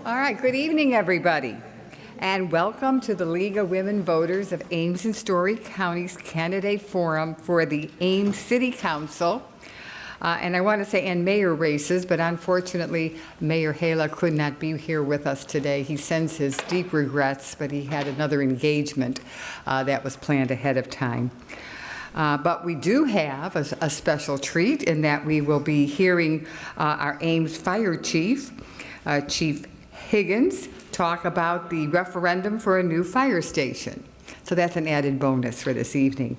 All right, good evening, everybody, and welcome to the League of Women Voters of Ames and Story County's Candidate Forum for the Ames City Council. And I want to say, and mayor races, but unfortunately, Mayor Hala could not be here with us today. He sends his deep regrets, but he had another engagement that was planned ahead of time. But we do have a special treat in that we will be hearing our Ames Fire Chief, Chief Higgins, talk about the referendum for a new fire station. So that's an added bonus for this evening.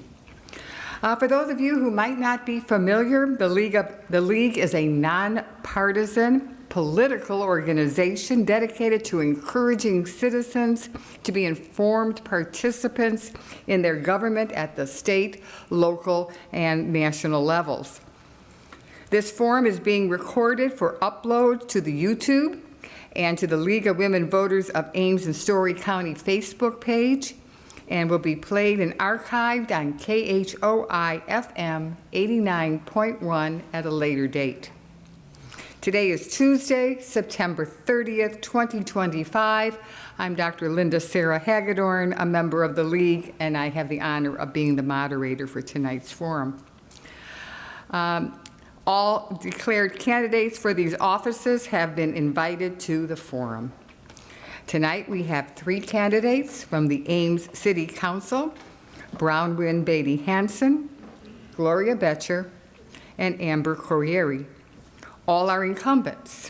For those of you who might not be familiar, the League is a nonpartisan political organization dedicated to encouraging citizens to be informed participants in their government at the state, local, and national levels. This forum is being recorded for upload to the YouTube and to the League of Women Voters of Ames and Story County Facebook page, and will be played and archived on KHOI-FM 89.1 at a later date. Today is Tuesday, September 30th, 2025. I'm Dr. Linda Sarah Hagedorn, a member of the League, and I have the honor of being the moderator for tonight's forum. All declared candidates for these offices have been invited to the forum. Tonight we have 3 candidates from the Ames City Council: Bronwyn Beatty Hansen, Gloria Betcher, and Amber Corrieri. All are incumbents.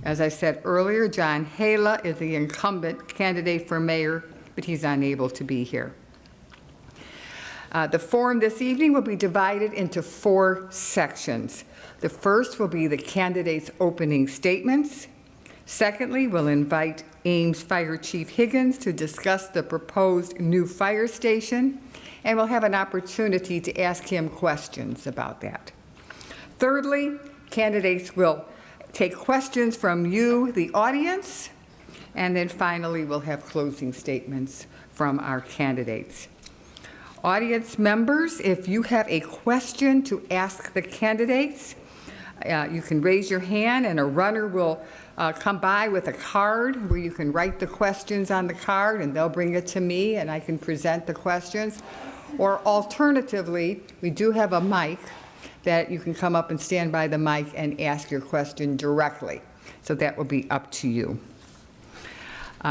As I said earlier, John Hala is the incumbent candidate for mayor, but he's unable to be here. The forum this evening will be divided into 4 sections. The first will be the candidates' opening statements. Secondly, we'll invite Ames Fire Chief Higgins to discuss the proposed new fire station, and we'll have an opportunity to ask him questions about that. Thirdly, candidates will take questions from you, the audience, and then finally we'll have closing statements from our candidates. Audience members, if you have a question to ask the candidates, you can raise your hand and a runner will come by with a card where you can write the questions on the card and they'll bring it to me and I can present the questions. Or alternatively, we do have a mic that you can come up and stand by the mic and ask your question directly. So that will be up to you.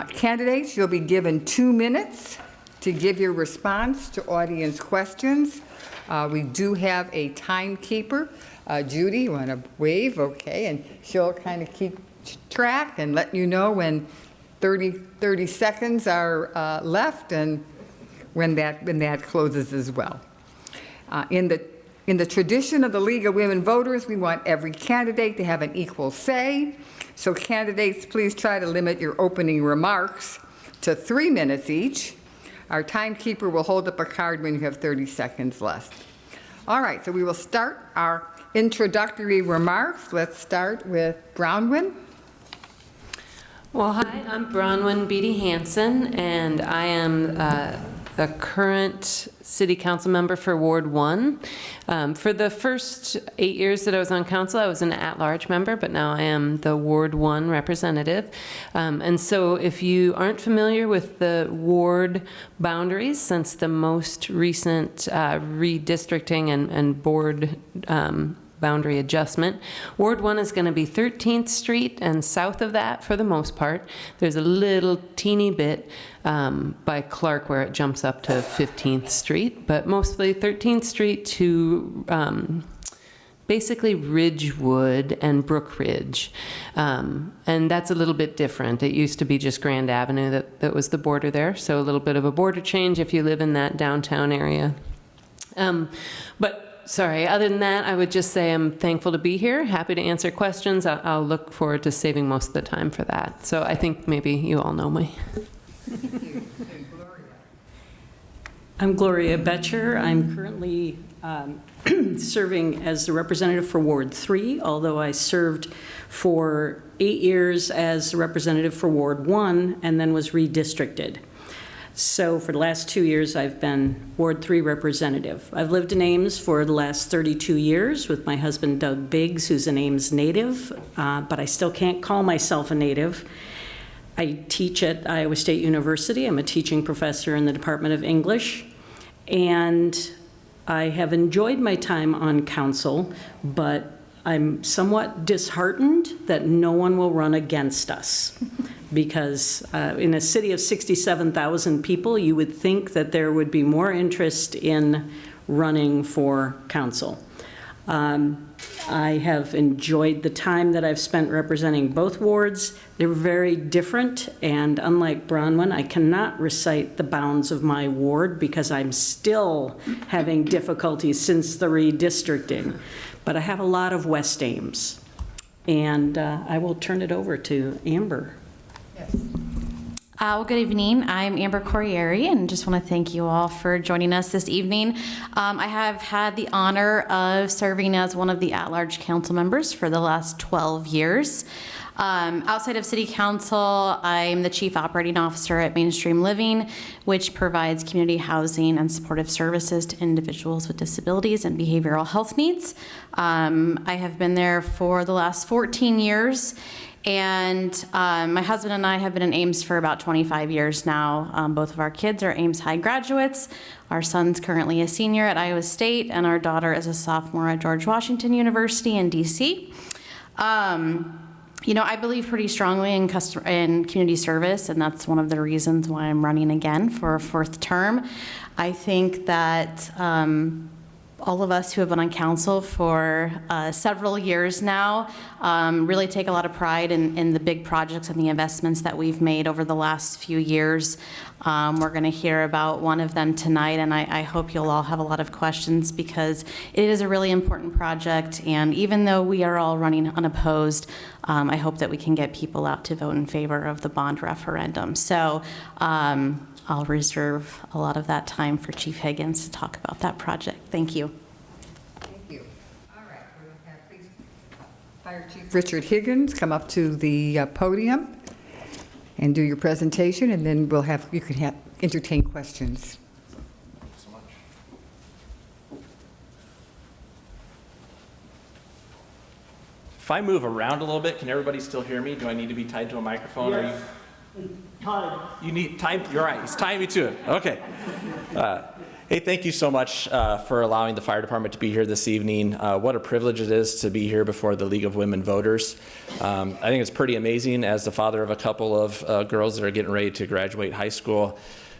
Candidates, you'll be given 2 minutes to give your response to audience questions. We do have a timekeeper. Judy, you want to wave? Okay, and she'll kind of keep track and let you know when 30 seconds are left and when that closes as well. In the tradition of the League of Women Voters, we want every candidate to have an equal say. So candidates, please try to limit your opening remarks to 3 minutes each. Our timekeeper will hold up a card when you have 30 seconds left. All right, so we will start our introductory remarks. Let's start with Bronwyn. Well, hi, I'm Bronwyn Beatty Hansen, and I am the current city council member for Ward 1. For the first 8 years that I was on council, I was an at-large member, but now I am the Ward 1 representative. And so if you aren't familiar with the ward boundaries, since the most recent redistricting and board boundary adjustment, Ward 1 is going to be 13th Street and south of that for the most part. There's a little teeny bit by Clark where it jumps up to 15th Street, but mostly 13th Street to basically Ridgewood and Brook Ridge. And that's a little bit different. It used to be just Grand Avenue that was the border there, so a little bit of a border change if you live in that downtown area. Sorry, other than that, I would just say I'm thankful to be here, happy to answer questions. I'll look forward to saving most of the time for that. So I think maybe you all know me. I'm Gloria Betcher. I'm currently serving as the representative for Ward 3, although I served for 8 years as the representative for Ward 1 and then was redistricted. So for the last 2 years, I've been Ward 3 representative. I've lived in Ames for the last 32 years with my husband, Doug Biggs, who's an Ames native, but I still can't call myself a native. I teach at Iowa State University. I'm a teaching professor in the Department of English, and I have enjoyed my time on council, but I'm somewhat disheartened that no one will run against us. Because in a city of 67,000 people, you would think that there would be more interest in running for council. I have enjoyed the time that I've spent representing both wards. They're very different, and unlike Bronwyn, I cannot recite the bounds of my ward because I'm still having difficulties since the redistricting. But I have a lot of West Ames, and I will turn it over to Amber. Yes. Well, good evening. I'm Amber Corrieri, and just want to thank you all for joining us this evening. I have had the honor of serving as one of the at-large council members for the last 12 years. Outside of City Council, I'm the Chief Operating Officer at Mainstream Living, which provides community housing and supportive services to individuals with disabilities and behavioral health needs. I have been there for the last 14 years. And my husband and I have been in Ames for about 25 years now. Both of our kids are Ames High graduates. Our son's currently a senior at Iowa State, and our daughter is a sophomore at George Washington University in DC. You know, I believe pretty strongly in community service, and that's one of the reasons why I'm running again for a fourth term. I think that all of us who have been on council for several years now really take a lot of pride in the big projects and the investments that we've made over the last few years. We're going to hear about one of them tonight, and I hope you'll all have a lot of questions because it is a really important project, and even though we are all running unopposed, I hope that we can get people out to vote in favor of the bond referendum. So I'll reserve a lot of that time for Chief Higgins to talk about that project. Thank you. Thank you. All right, we'll have please Fire Chief Richard Higgins come up to the podium and do your presentation, and then you can entertain questions. Thanks so much. If I move around a little bit, can everybody still hear me? Do I need to be tied to a microphone? Yes. You need time? You're right. He's tying me to it. Okay. Hey, thank you so much for allowing the fire department to be here this evening. What a privilege it is to be here before the League of Women Voters. I think it's pretty amazing, as the father of a couple of girls that are getting ready to graduate high school,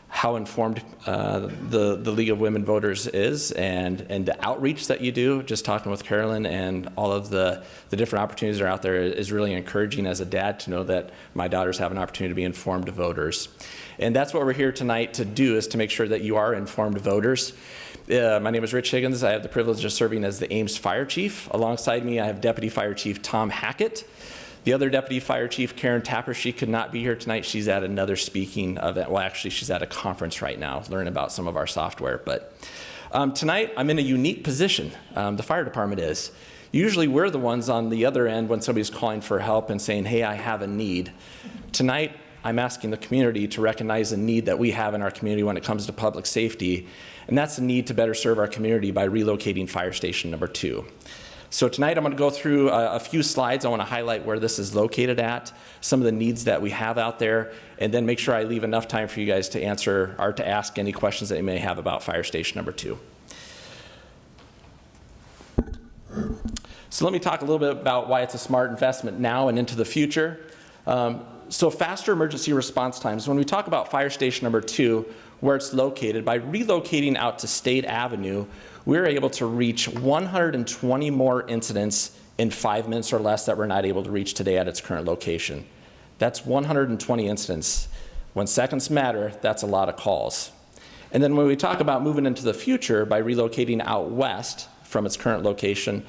how informed the League of Women Voters is, and the outreach that you do. Just talking with Carolyn and all of the different opportunities that are out there is really encouraging as a dad to know that my daughters have an opportunity to be informed voters. And that's what we're here tonight to do, is to make sure that you are informed voters. My name is Rich Higgins. I have the privilege of serving as the Ames Fire Chief. Alongside me, I have Deputy Fire Chief Tom Hackett. The other Deputy Fire Chief, Karen Tapper, she could not be here tonight. She's at another speaking event. Well, actually, she's at a conference right now, learning about some of our software. But tonight, I'm in a unique position. The fire department is. Usually, we're the ones on the other end when somebody's calling for help and saying, hey, I have a need. Tonight, I'm asking the community to recognize a need that we have in our community when it comes to public safety, and that's the need to better serve our community by relocating Fire Station number 2. So tonight I'm going to go through a few slides. I want to highlight where this is located at, some of the needs that we have out there, and then make sure I leave enough time for you guys to answer or to ask any questions that you may have about Fire Station number 2. So let me talk a little bit about why it's a smart investment now and into the future. So faster emergency response times. When we talk about Fire Station number 2, where it's located, by relocating out to State Avenue, we're able to reach 120 more incidents in 5 minutes or less that we're not able to reach today at its current location. That's 120 incidents. When seconds matter, that's a lot of calls. And then when we talk about moving into the future by relocating out west from its current location,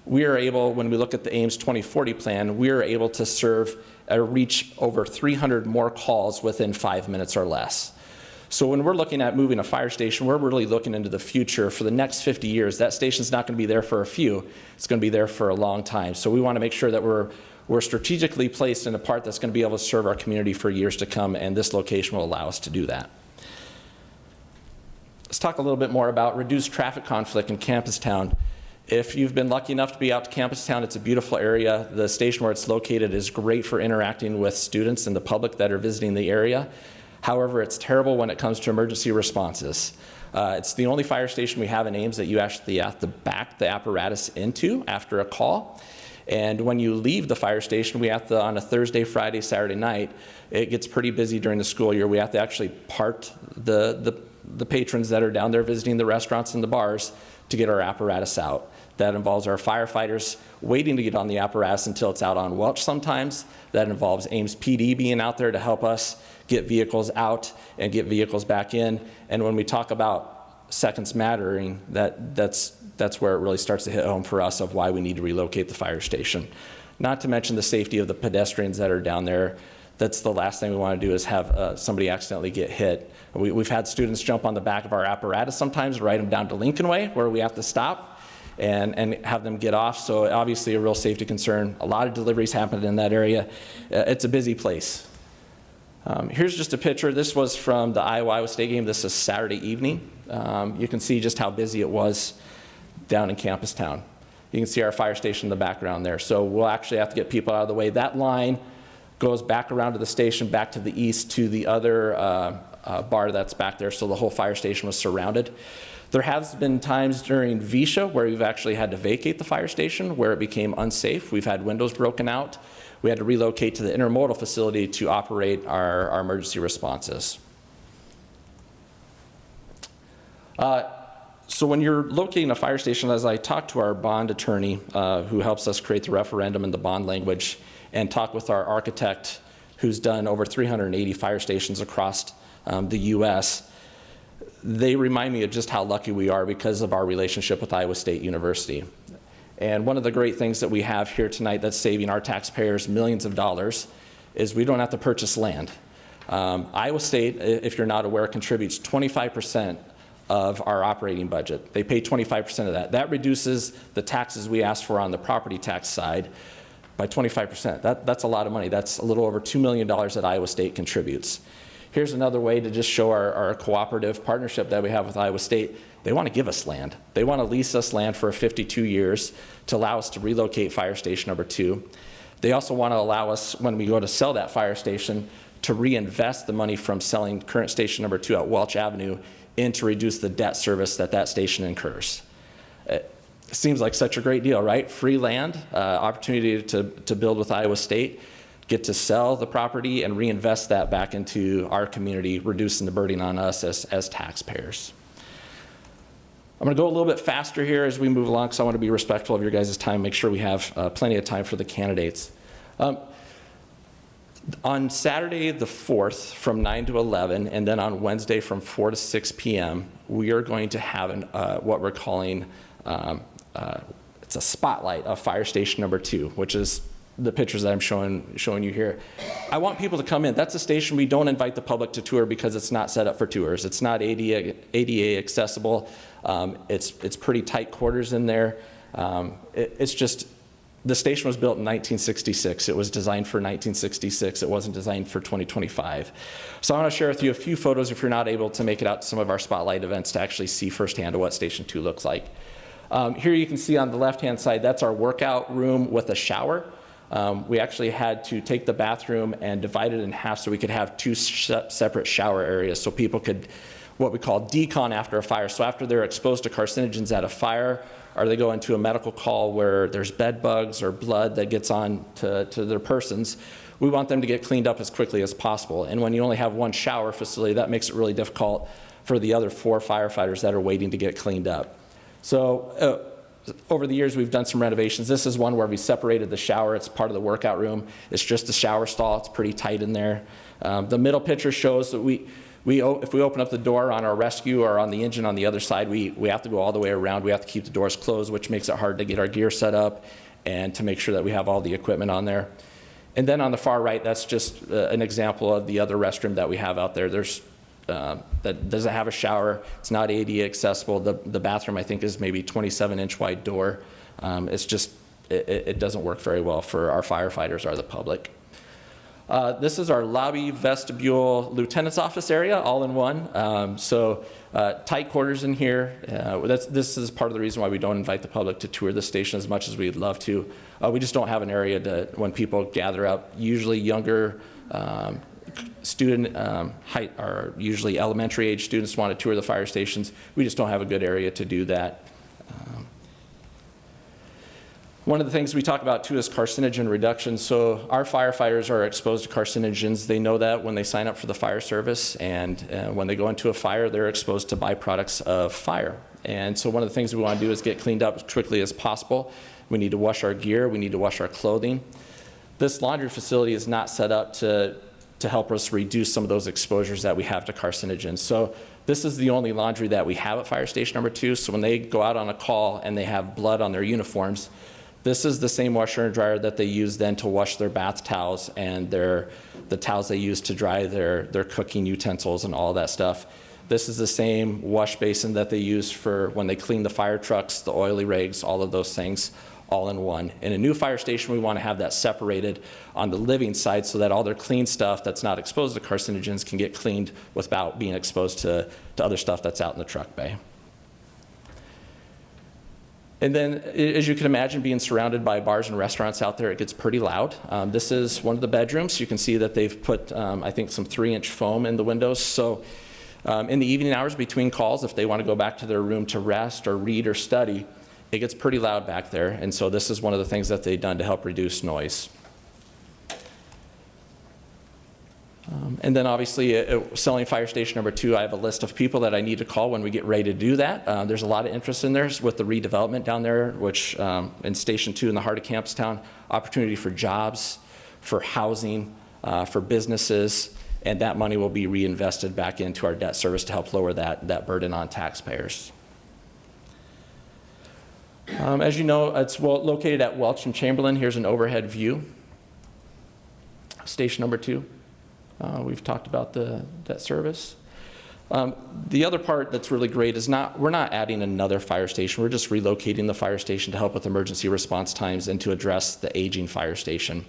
we are able, when we look at the Ames 2040 plan, we are able to reach over 300 more calls within 5 minutes or less. So when we're looking at moving a fire station, we're really looking into the future for the next 50 years. That station's not going to be there for a few. It's going to be there for a long time. So we want to make sure that we're strategically placed in a part that's going to be able to serve our community for years to come, and this location will allow us to do that. Let's talk a little bit more about reduced traffic conflict in Campus Town. If you've been lucky enough to be out to Campus Town, it's a beautiful area. The station where it's located is great for interacting with students and the public that are visiting the area. However, it's terrible when it comes to emergency responses. It's the only fire station we have in Ames that you actually have to back the apparatus into after a call. And when you leave the fire station, we have to, on a Thursday, Friday, Saturday night, it gets pretty busy during the school year. We have to actually part the patrons that are down there visiting the restaurants and the bars to get our apparatus out. That involves our firefighters waiting to get on the apparatus until it's out on Welch sometimes. That involves Ames PD being out there to help us get vehicles out and get vehicles back in. And when we talk about seconds mattering, that's where it really starts to hit home for us of why we need to relocate the fire station. Not to mention the safety of the pedestrians that are down there. That's the last thing we want to do is have somebody accidentally get hit. We've had students jump on the back of our apparatus sometimes, ride them down to Lincoln Way where we have to stop and have them get off. So obviously a real safety concern. A lot of deliveries happen in that area. It's a busy place. Here's just a picture. This was from the Iowa State game. This is Saturday evening. You can see just how busy it was down in Campus Town. You can see our fire station in the background there. So we'll actually have to get people out of the way. That line goes back around to the station, back to the east to the other bar that's back there. So the whole fire station was surrounded. There has been times during VESHA where we've actually had to vacate the fire station where it became unsafe. We've had windows broken out. We had to relocate to the intermodal facility to operate our emergency responses. So when you're locating a fire station, as I talked to our bond attorney who helps us create the referendum and the bond language, and talk with our architect who's done over 380 fire stations across the US, they remind me of just how lucky we are because of our relationship with Iowa State University. And one of the great things that we have here tonight that's saving our taxpayers millions of dollars is we don't have to purchase land. Iowa State, if you're not aware, contributes 25% of our operating budget. They pay 25% of that. That reduces the taxes we ask for on the property tax side by 25%. That's a lot of money. That's a little over $2 million that Iowa State contributes. Here's another way to just show our cooperative partnership that we have with Iowa State. They want to give us land. They want to lease us land for 52 years to allow us to relocate fire station number 2. They also want to allow us, when we go to sell that fire station, to reinvest the money from selling current station number 2 at Welch Avenue in to reduce the debt service that station incurs. It seems like such a great deal, right? Free land, opportunity to build with Iowa State, get to sell the property and reinvest that back into our community, reducing the burden on us as taxpayers. I'm going to go a little bit faster here as we move along because I want to be respectful of your guys' time, make sure we have plenty of time for the candidates. On Saturday the 4th from 9 to 11, and then on Wednesday from 4 to 6 p.m., we are going to have what we're calling, it's a spotlight of fire station number 2, which is the pictures that I'm showing you here. I want people to come in. That's a station we don't invite the public to tour because it's not set up for tours. It's not ADA accessible. It's pretty tight quarters in there. It's just, the station was built in 1966. It was designed for 1966. It wasn't designed for 2025. So I want to share with you a few photos if you're not able to make it out to some of our spotlight events to actually see firsthand what Station 2 looks like. Here you can see on the left-hand side, that's our workout room with a shower. We actually had to take the bathroom and divide it in half so we could have 2 separate shower areas so people could, what we call decon after a fire. So after they're exposed to carcinogens at a fire, or they go into a medical call where there's bed bugs or blood that gets on to their persons, we want them to get cleaned up as quickly as possible. And when you only have 1 shower facility, that makes it really difficult for the other 4 firefighters that are waiting to get cleaned up. So over the years, we've done some renovations. This is one where we separated the shower. It's part of the workout room. It's just a shower stall. It's pretty tight in there. The middle picture shows that if we open up the door on our rescue or on the engine on the other side, we have to go all the way around. We have to keep the doors closed, which makes it hard to get our gear set up and to make sure that we have all the equipment on there. And then on the far right, that's just an example of the other restroom that we have out there. That doesn't have a shower. It's not ADA accessible. The bathroom, I think, is maybe 27-inch wide door. It's just, it doesn't work very well for our firefighters or the public. This is our lobby, vestibule, lieutenant's office area, all in one. Tight quarters in here. This is part of the reason why we don't invite the public to tour the station as much as we'd love to. We just don't have an area to, when people gather up, usually younger student height, or usually elementary age students want to tour the fire stations. We just don't have a good area to do that. One of the things we talk about too is carcinogen reduction. So our firefighters are exposed to carcinogens. They know that when they sign up for the fire service, and when they go into a fire, they're exposed to byproducts of fire. And so one of the things we want to do is get cleaned up as quickly as possible. We need to wash our gear. We need to wash our clothing. This laundry facility is not set up to help us reduce some of those exposures that we have to carcinogens. So this is the only laundry that we have at Fire Station number 2. So when they go out on a call and they have blood on their uniforms, this is the same washer and dryer that they use then to wash their bath towels and the towels they use to dry their cooking utensils and all that stuff. This is the same wash basin that they use for when they clean the fire trucks, the oily rigs, all of those things, all in one. In a new fire station, we want to have that separated on the living side so that all their clean stuff that's not exposed to carcinogens can get cleaned without being exposed to other stuff that's out in the truck bay. And then, as you can imagine, being surrounded by bars and restaurants out there, it gets pretty loud. This is one of the bedrooms. You can see that they've put, I think, some 3-inch foam in the windows. So in the evening hours between calls, if they want to go back to their room to rest or read or study, it gets pretty loud back there. And so this is one of the things that they've done to help reduce noise. And then obviously, selling Fire Station number 2, I have a list of people that I need to call when we get ready to do that. There's a lot of interest in there with the redevelopment down there, which in Station 2 in the heart of Campstown, opportunity for jobs, for housing, for businesses, and that money will be reinvested back into our debt service to help lower that burden on taxpayers. As you know, it's located at Welch and Chamberlain. Here's an overhead view. Station number 2. We've talked about that service. The other part that's really great is we're not adding another fire station. We're just relocating the fire station to help with emergency response times and to address the aging fire station.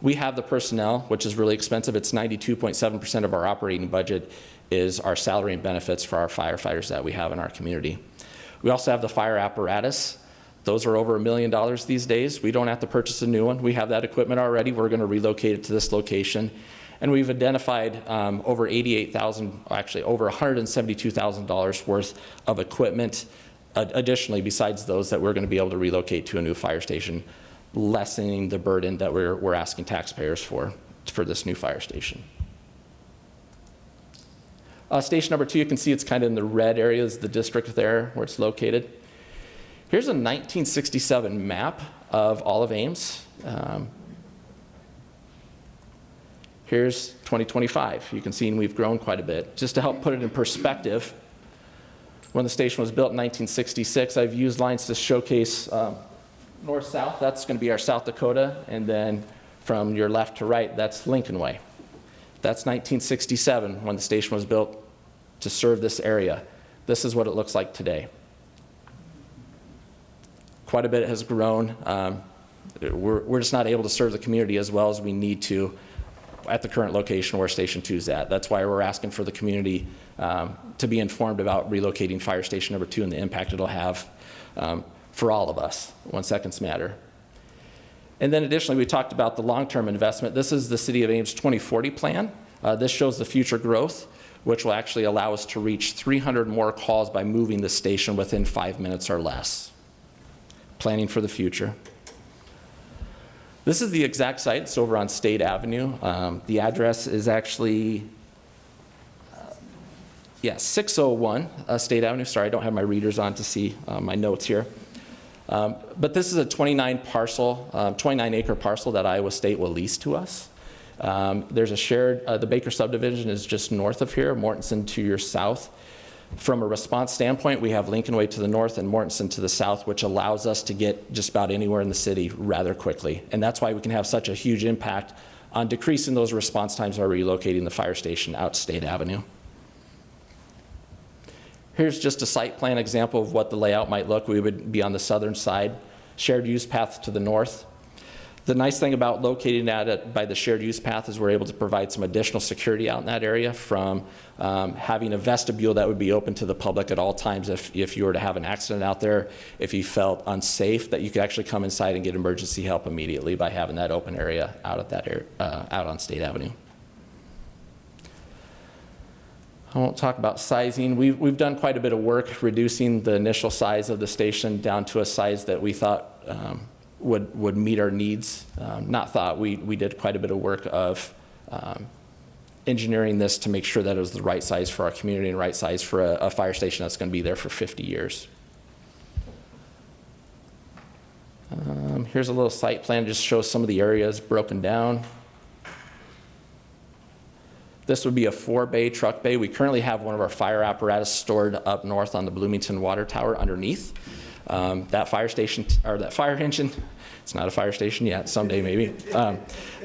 We have the personnel, which is really expensive. It's 92.7% of our operating budget is our salary and benefits for our firefighters that we have in our community. We also have the fire apparatus. Those are over $1 million these days. We don't have to purchase a new one. We have that equipment already. We're going to relocate it to this location. And we've identified over $172,000 worth of equipment additionally besides those that we're going to be able to relocate to a new fire station, lessening the burden that we're asking taxpayers for this new fire station. Station number 2, you can see it's kind of in the red area is the district there where it's located. Here's a 1967 map of all of Ames. Here's 2025. You can see we've grown quite a bit. Just to help put it in perspective, when the station was built in 1966, I've used lines to showcase north-south. That's going to be our South Dakota. And then from your left to right, that's Lincoln Way. That's 1967 when the station was built to serve this area. This is what it looks like today. Quite a bit has grown. We're just not able to serve the community as well as we need to at the current location where Station 2 is at. That's why we're asking for the community to be informed about relocating Fire Station number 2 and the impact it'll have for all of us when seconds matter. And then additionally, we talked about the long-term investment. This is the City of Ames 2040 plan. This shows the future growth, which will actually allow us to reach 300 more calls by moving the station within 5 minutes or less. Planning for the future. This is the exact site. It's over on State Avenue. The address is actually, 601 State Avenue. Sorry, I don't have my readers on to see my notes here. But this is a 29-acre parcel that Iowa State will lease to us. There's a shared, the Baker subdivision is just north of here, Mortensen to your south. From a response standpoint, we have Lincoln Way to the north and Mortensen to the south, which allows us to get just about anywhere in the city rather quickly. And that's why we can have such a huge impact on decreasing those response times by relocating the fire station out State Avenue. Here's just a site plan example of what the layout might look. We would be on the southern side, shared use path to the north. The nice thing about locating that by the shared use path is we're able to provide some additional security out in that area from having a vestibule that would be open to the public at all times if you were to have an accident out there, if you felt unsafe, that you could actually come inside and get emergency help immediately by having that open area out at that area, out on State Avenue. I won't talk about sizing. We've done quite a bit of work reducing the initial size of the station down to a size that we thought would meet our needs. We did quite a bit of work of engineering this to make sure that it was the right size for our community and right size for a fire station that's going to be there for 50 years. Here's a little site plan, just shows some of the areas broken down. This would be a 4-bay truck bay. We currently have one of our fire apparatus stored up north on the Bloomington Water Tower underneath. That fire station, or that fire engine, it's not a fire station yet, someday maybe.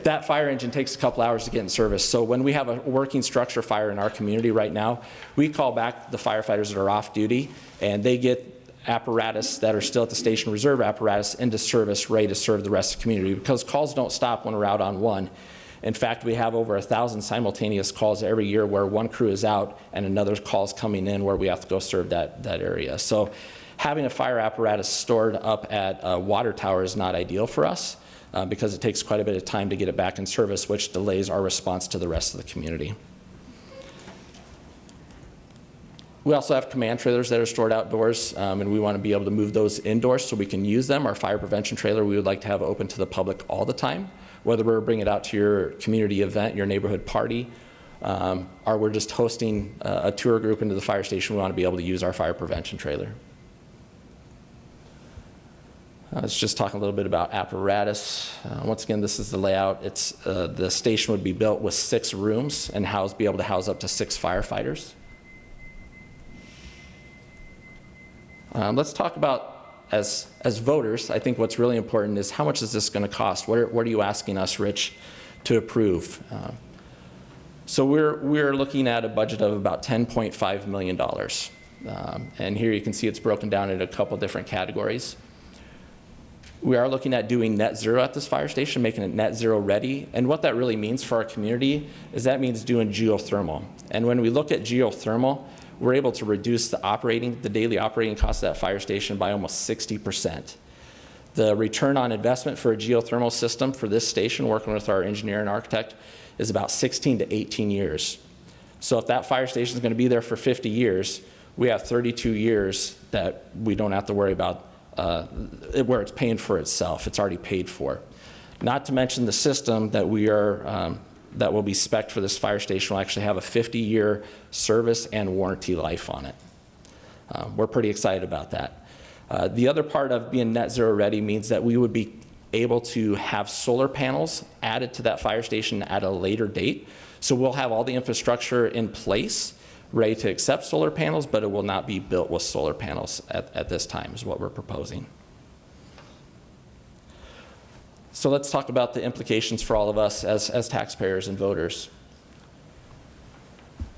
That fire engine takes a couple hours to get in service. So when we have a working structure fire in our community right now, we call back the firefighters that are off duty, and they get apparatus that are still at the station, reserve apparatus, into service, ready to serve the rest of the community, because calls don't stop when we're out on one. In fact, we have over 1,000 simultaneous calls every year where one crew is out and another call's coming in where we have to go serve that area. So having a fire apparatus stored up at a water tower is not ideal for us because it takes quite a bit of time to get it back in service, which delays our response to the rest of the community. We also have command trailers that are stored outdoors, and we want to be able to move those indoors so we can use them. Our fire prevention trailer we would like to have open to the public all the time, whether we're bringing it out to your community event, your neighborhood party, or we're just hosting a tour group into the fire station. We want to be able to use our fire prevention trailer. Let's just talk a little bit about apparatus. Once again, this is the layout. The station would be built with 6 rooms and be able to house up to 6 firefighters. Let's talk about, as voters, I think what's really important is how much is this going to cost? What are you asking us, Rich, to approve? So we're looking at a budget of about $10.5 million. And here you can see it's broken down into a couple different categories. We are looking at doing net zero at this fire station, making it net zero ready. And what that really means for our community is that means doing geothermal. And when we look at geothermal, we're able to reduce the daily operating cost of that fire station by almost 60%. The return on investment for a geothermal system for this station, working with our engineer and architect, is about 16 to 18 years. So if that fire station is going to be there for 50 years, we have 32 years that we don't have to worry about where it's paying for itself. It's already paid for. Not to mention the system that that will be spec'd for this fire station will actually have a 50-year service and warranty life on it. We're pretty excited about that. The other part of being net zero ready means that we would be able to have solar panels added to that fire station at a later date. So we'll have all the infrastructure in place, ready to accept solar panels, but it will not be built with solar panels at this time, is what we're proposing. So let's talk about the implications for all of us as taxpayers and voters.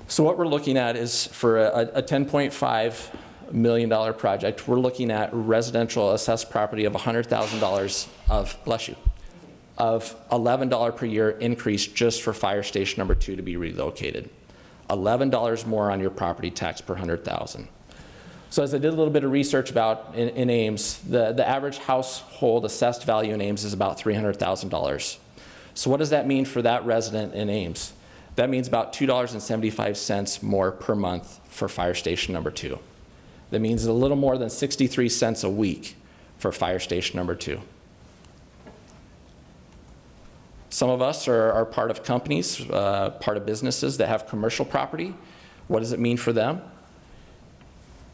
So what we're looking at is for a $10.5 million project, we're looking at residential assessed property of $100,000 of $11 per year increase just for fire station number 2 to be relocated. $11 more on your property tax per 100,000. So as I did a little bit of research about in Ames, the average household assessed value in Ames is about $300,000. So what does that mean for that resident in Ames? That means about $2.75 more per month for fire station number 2. That means a little more than 63 cents a week for fire station number 2. Some of us are part of companies, part of businesses that have commercial property. What does it mean for them?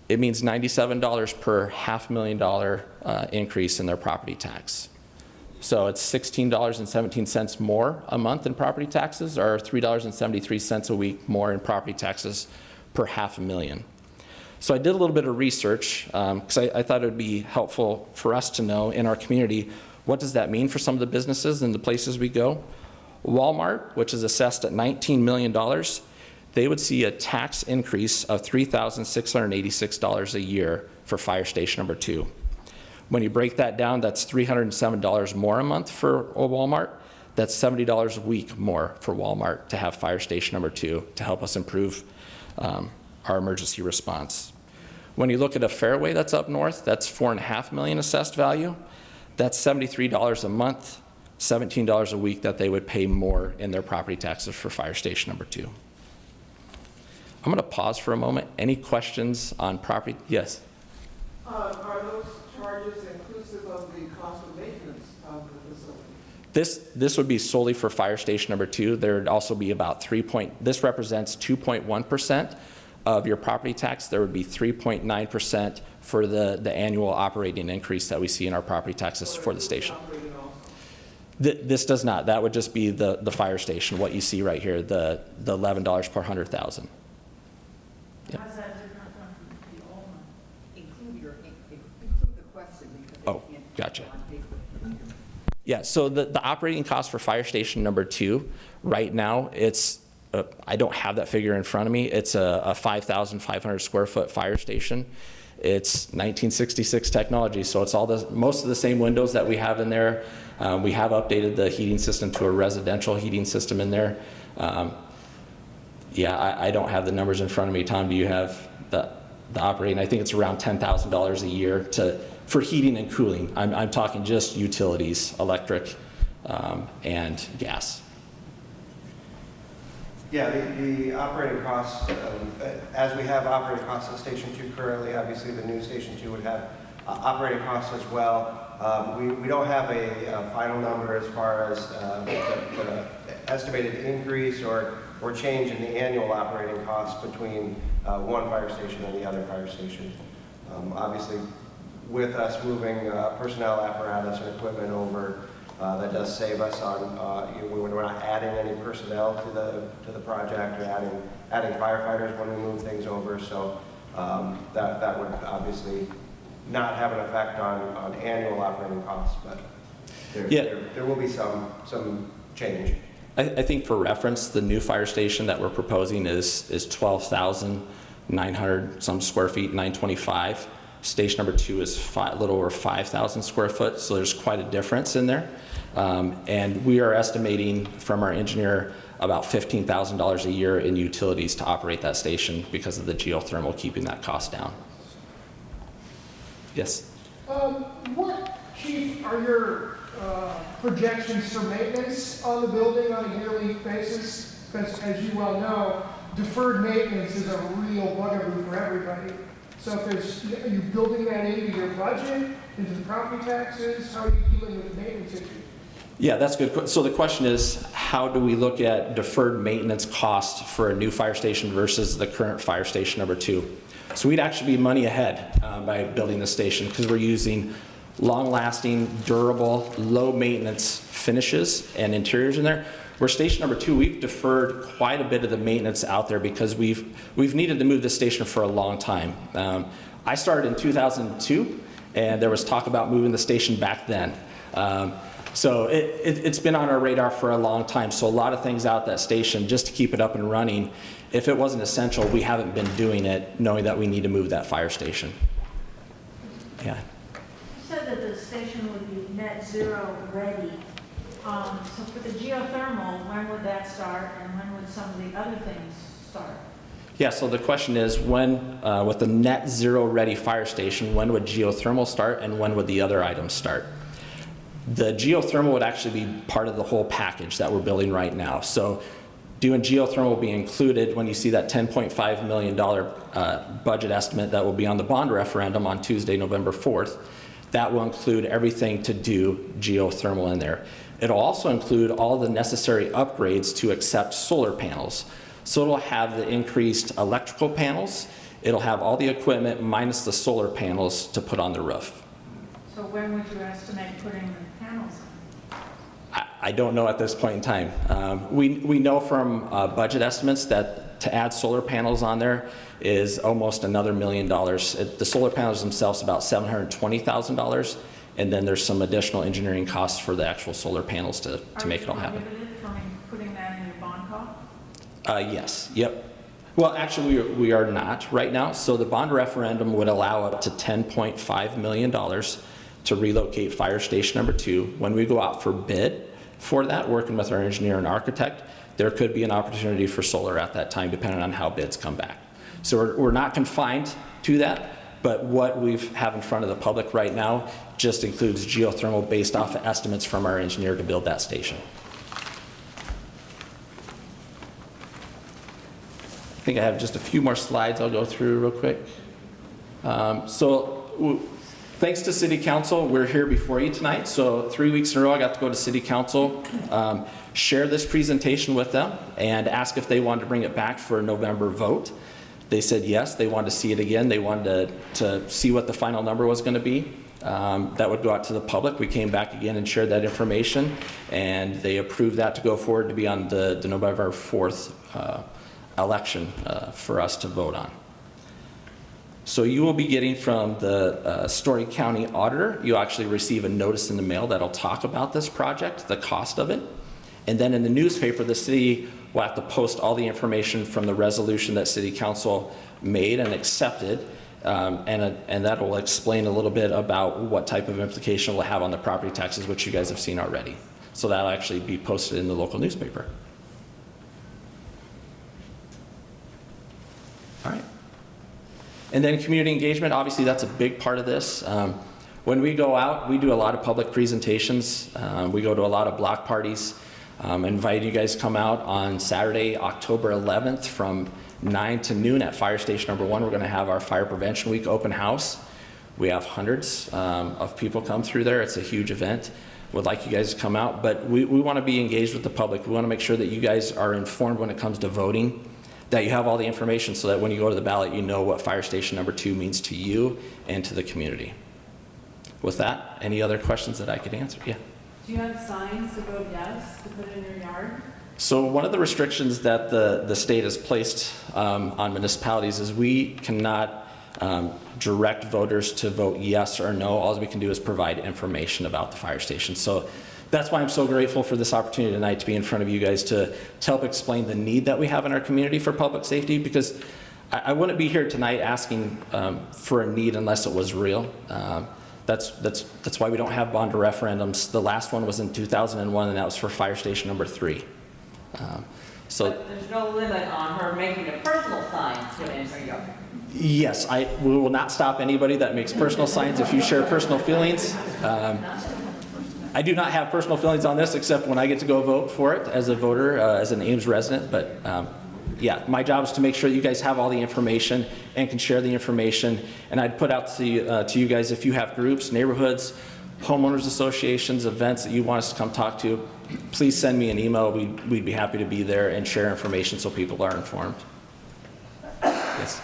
It means $97 per $500,000 increase in their property tax. So it's $16.17 more a month in property taxes, or $3.73 a week more in property taxes per $500,000. So I did a little bit of research because I thought it would be helpful for us to know in our community, what does that mean for some of the businesses and the places we go? Walmart, which is assessed at $19 million, they would see a tax increase of $3,686 a year for fire station number 2. When you break that down, that's $307 more a month for a Walmart. That's $70 a week more for Walmart to have fire station number 2 to help us improve our emergency response. When you look at a Fairway that's up north, that's $4.5 million assessed value. That's $73 a month, $17 a week that they would pay more in their property taxes for fire station number 2. I'm going to pause for a moment. Any questions on property? Yes. Are those charges inclusive of the cost of maintenance of the facility? This would be solely for fire station number 2. There would also be about this represents 2.1% of your property tax. There would be 3.9% for the annual operating increase that we see in our property taxes for the station. This does not. That would just be the fire station, what you see right here, the $11 per 100,000. Yeah. How's that different from the old one? Include the question because Oh, gotcha. Yeah, so the operating cost for fire station number 2, right now, it's, I don't have that figure in front of me. It's a 5,500 square foot fire station. It's 1966 technology, so it's most of the same windows that we have in there. We have updated the heating system to a residential heating system in there. Yeah, I don't have the numbers in front of me. Tom, do you have the operating? I think it's around $10,000 a year for heating and cooling. I'm talking just utilities, electric, and gas. Yeah, the operating costs, as we have operating costs at Station 2 currently, obviously the new Station 2 would have operating costs as well. We don't have a final number as far as the estimated increase or change in the annual operating costs between one fire station and the other fire station. Obviously, with us moving personnel apparatus and equipment over, that does save us on, we're not adding any personnel to the project or adding firefighters when we move things over. So that would obviously not have an effect on annual operating costs, but there will be some change. I think for reference, the new fire station that we're proposing is 12,900 some square feet, 925. Station number 2 is a little over 5,000 square foot, so there's quite a difference in there. And we are estimating from our engineer about $15,000 a year in utilities to operate that station because of the geothermal keeping that cost down. Yes? What, Chief, are your projections for maintenance on the building on a yearly basis? Because as you well know, deferred maintenance is a real bugaboo for everybody. So are you building that into your budget, into the property taxes? How are you dealing with the maintenance issue? Yeah, that's good. So the question is, how do we look at deferred maintenance costs for a new fire station versus the current fire station number 2? So we'd actually be money ahead by building this station because we're using long-lasting, durable, low-maintenance finishes and interiors in there. Where station number 2, we've deferred quite a bit of the maintenance out there because we've needed to move this station for a long time. I started in 2002, and there was talk about moving the station back then. So it's been on our radar for a long time. So a lot of things out that station just to keep it up and running. If it wasn't essential, we haven't been doing it knowing that we need to move that fire station. Yeah. You said that the station would be net zero ready. So for the geothermal, when would that start and when would some of the other things start? Yeah, so the question is when, with the net zero ready fire station, when would geothermal start and when would the other items start? The geothermal would actually be part of the whole package that we're building right now. So doing geothermal will be included when you see that $10.5 million budget estimate that will be on the bond referendum on Tuesday, November 4th. That will include everything to do geothermal in there. It'll also include all the necessary upgrades to accept solar panels. So it'll have the increased electrical panels. It'll have all the equipment minus the solar panels to put on the roof. So when would you estimate putting the panels in? I don't know at this point in time. We know from budget estimates that to add solar panels on there is almost another $1 million. The solar panels themselves about $720,000, and then there's some additional engineering costs for the actual solar panels to make it all happen. Are you prohibited from putting that in your bond cost? Yes, yep. Well, actually, we are not right now. So the bond referendum would allow up to $10.5 million to relocate Fire Station Number 2. When we go out for bid for that, working with our engineer and architect, there could be an opportunity for solar at that time, depending on how bids come back. So we're not confined to that, but what we have in front of the public right now just includes geothermal based off of estimates from our engineer to build that station. I think I have just a few more slides I'll go through real quick. Thanks to City Council, we're here before you tonight. So 3 weeks in a row, I got to go to City Council, share this presentation with them, and ask if they wanted to bring it back for a November vote. They said yes, they wanted to see it again. They wanted to see what the final number was going to be. That would go out to the public. We came back again and shared that information, and they approved that to go forward to be on the November 4th election for us to vote on. So you will be getting from the Story County Auditor, you'll actually receive a notice in the mail that'll talk about this project, the cost of it. And then in the newspaper, the city will have to post all the information from the resolution that City Council made and accepted, and that will explain a little bit about what type of implication it will have on the property taxes, which you guys have seen already. So that'll actually be posted in the local newspaper. All right. And then community engagement, obviously that's a big part of this. When we go out, we do a lot of public presentations. We go to a lot of block parties. Invite you guys to come out on Saturday, October 11th from 9 to noon at Fire Station Number 1. We're going to have our Fire Prevention Week open house. We have hundreds of people come through there. It's a huge event. Would like you guys to come out, but we want to be engaged with the public. We want to make sure that you guys are informed when it comes to voting, that you have all the information so that when you go to the ballot, you know what Fire Station Number 2 means to you and to the community. With that, any other questions that I could answer? Yeah. Do you have signs to vote yes to put in your yard? So one of the restrictions that the state has placed on municipalities is we cannot direct voters to vote yes or no. All we can do is provide information about the fire station. So that's why I'm so grateful for this opportunity tonight to be in front of you guys to help explain the need that we have in our community for public safety, because I wouldn't be here tonight asking for a need unless it was real. That's why we don't have bond or referendums. The last one was in 2001, and that was for Fire Station Number 3. But there's no limit on her making a personal sign put in her yard. Yes, we will not stop anybody that makes personal signs if you share personal feelings. I do not have personal feelings on this except when I get to go vote for it as a voter, as an Ames resident. But yeah, my job is to make sure that you guys have all the information and can share the information. And I'd put out to you guys, if you have groups, neighborhoods, homeowners associations, events that you want us to come talk to, please send me an email. We'd be happy to be there and share information so people are informed. Yes.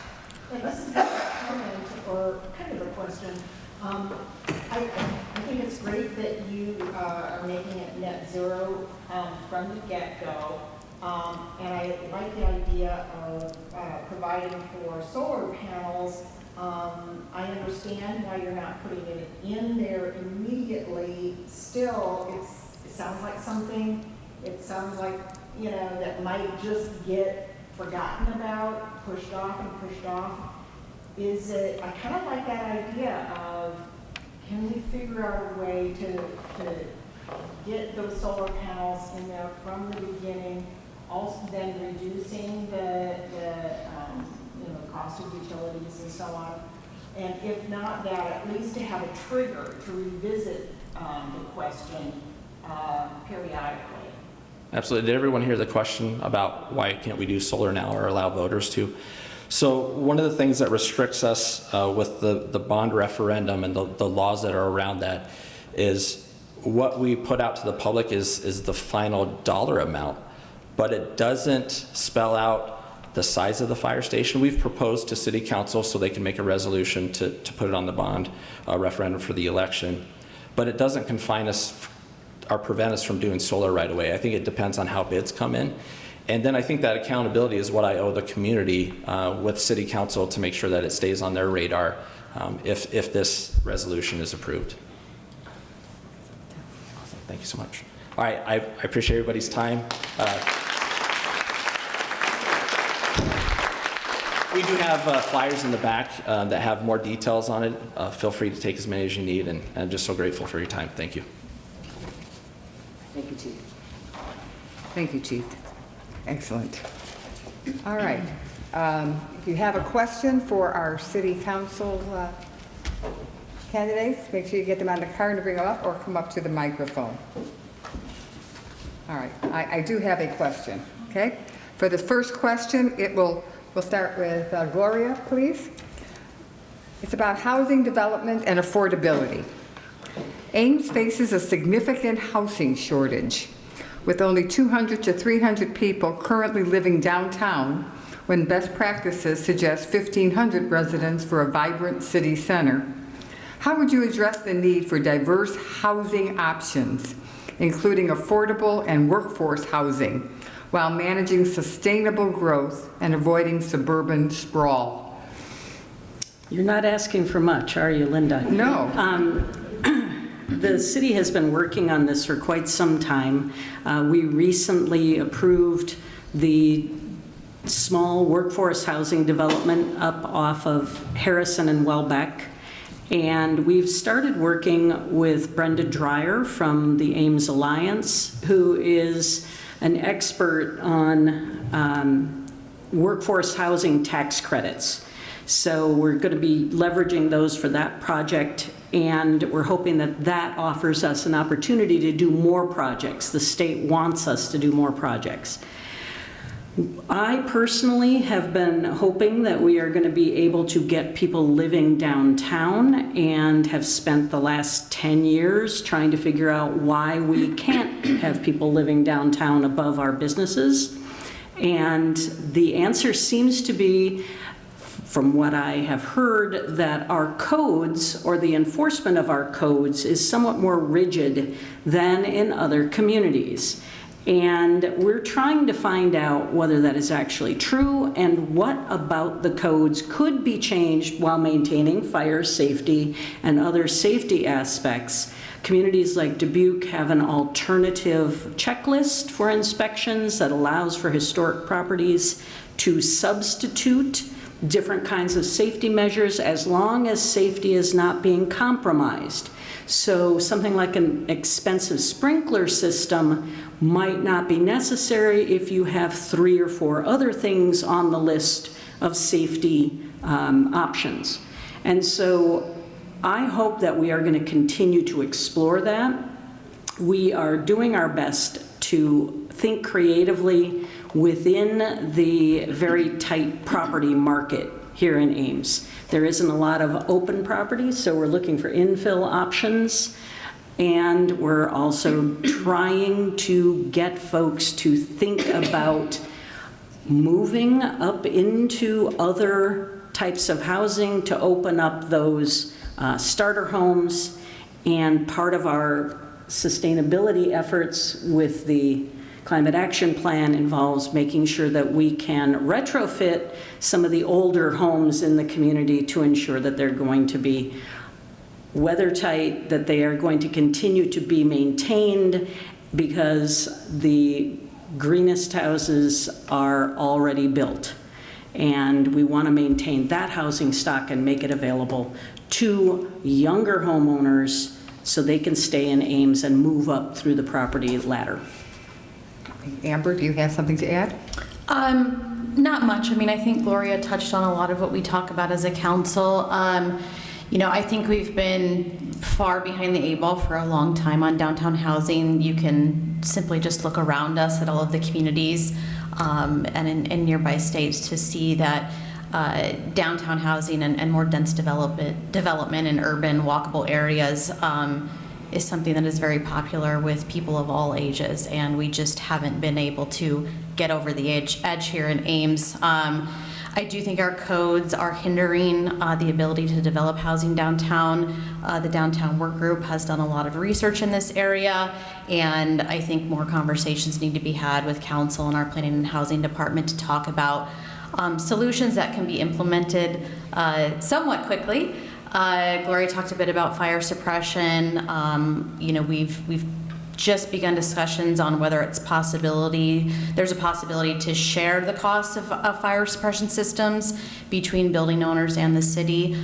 And this is a comment or kind of a question. I think it's great that you are making it net zero from the get-go. And I like the idea of providing for solar panels. I understand why you're not putting it in there immediately. Still, it sounds like something, it sounds like, you know, that might just get forgotten about, pushed off and pushed off. Is it, I kind of like that idea of, can we figure out a way to get those solar panels in there from the beginning, also then reducing the cost of utilities and so on. And if not that, at least to have a trigger to revisit the question periodically. Absolutely. Did everyone hear the question about why can't we do solar now or allow voters to? So one of the things that restricts us with the bond referendum and the laws that are around that is what we put out to the public is the final dollar amount, but it doesn't spell out the size of the fire station. We've proposed to City Council so they can make a resolution to put it on the bond referendum for the election, but it doesn't confine us or prevent us from doing solar right away. I think it depends on how bids come in. And then I think that accountability is what I owe the community with City Council to make sure that it stays on their radar if this resolution is approved. Awesome. Thank you so much. All right, I appreciate everybody's time. We do have flyers in the back that have more details on it. Feel free to take as many as you need, and I'm just so grateful for your time. Thank you. Thank you, Chief. Thank you, Chief. Excellent. All right. If you have a question for our city council candidates, make sure you get them on the card and bring them up, or come up to the microphone. All right. I do have a question, okay? For the first question, we'll start with Gloria, please. It's about housing development and affordability. Ames faces a significant housing shortage, with only 200 to 300 people currently living downtown, when best practices suggest 1,500 residents for a vibrant city center. How would you address the need for diverse housing options, including affordable and workforce housing, while managing sustainable growth and avoiding suburban sprawl? You're not asking for much, are you, Linda? No. The city has been working on this for quite some time. We recently approved the small workforce housing development up off of Harrison and Welbeck. And we've started working with Brenda Dreyer from the Ames Alliance, who is an expert on workforce housing tax credits. So we're going to be leveraging those for that project, and we're hoping that that offers us an opportunity to do more projects. The state wants us to do more projects. I personally have been hoping that we are going to be able to get people living downtown, and have spent the last 10 years trying to figure out why we can't have people living downtown above our businesses. And the answer seems to be, from what I have heard, that our codes, or the enforcement of our codes, is somewhat more rigid than in other communities. And we're trying to find out whether that is actually true, and what about the codes could be changed while maintaining fire safety and other safety aspects. Communities like Dubuque have an alternative checklist for inspections that allows for historic properties to substitute different kinds of safety measures as long as safety is not being compromised. So something like an expensive sprinkler system might not be necessary if you have 3 or 4 other things on the list of safety options. And so I hope that we are going to continue to explore that. We are doing our best to think creatively within the very tight property market here in Ames. There isn't a lot of open properties, so we're looking for infill options. And we're also trying to get folks to think about moving up into other types of housing to open up those starter homes. And part of our sustainability efforts with the Climate Action Plan involves making sure that we can retrofit some of the older homes in the community to ensure that they're going to be weather tight, that they are going to continue to be maintained, because the greenest houses are already built. And we want to maintain that housing stock and make it available to younger homeowners so they can stay in Ames and move up through the property ladder. Amber, do you have something to add? Not much. I mean, I think Gloria touched on a lot of what we talk about as a council. You know, I think we've been far behind the 8 ball for a long time on downtown housing. You can simply just look around us at all of the communities and in nearby states to see that downtown housing and more dense development in urban walkable areas is something that is very popular with people of all ages, and we just haven't been able to get over the edge here in Ames. I do think our codes are hindering the ability to develop housing downtown. The Downtown Work Group has done a lot of research in this area, and I think more conversations need to be had with council and our planning and housing department to talk about solutions that can be implemented somewhat quickly. Gloria talked a bit about fire suppression. You know, we've just begun discussions on whether there's a possibility to share the cost of fire suppression systems between building owners and the city,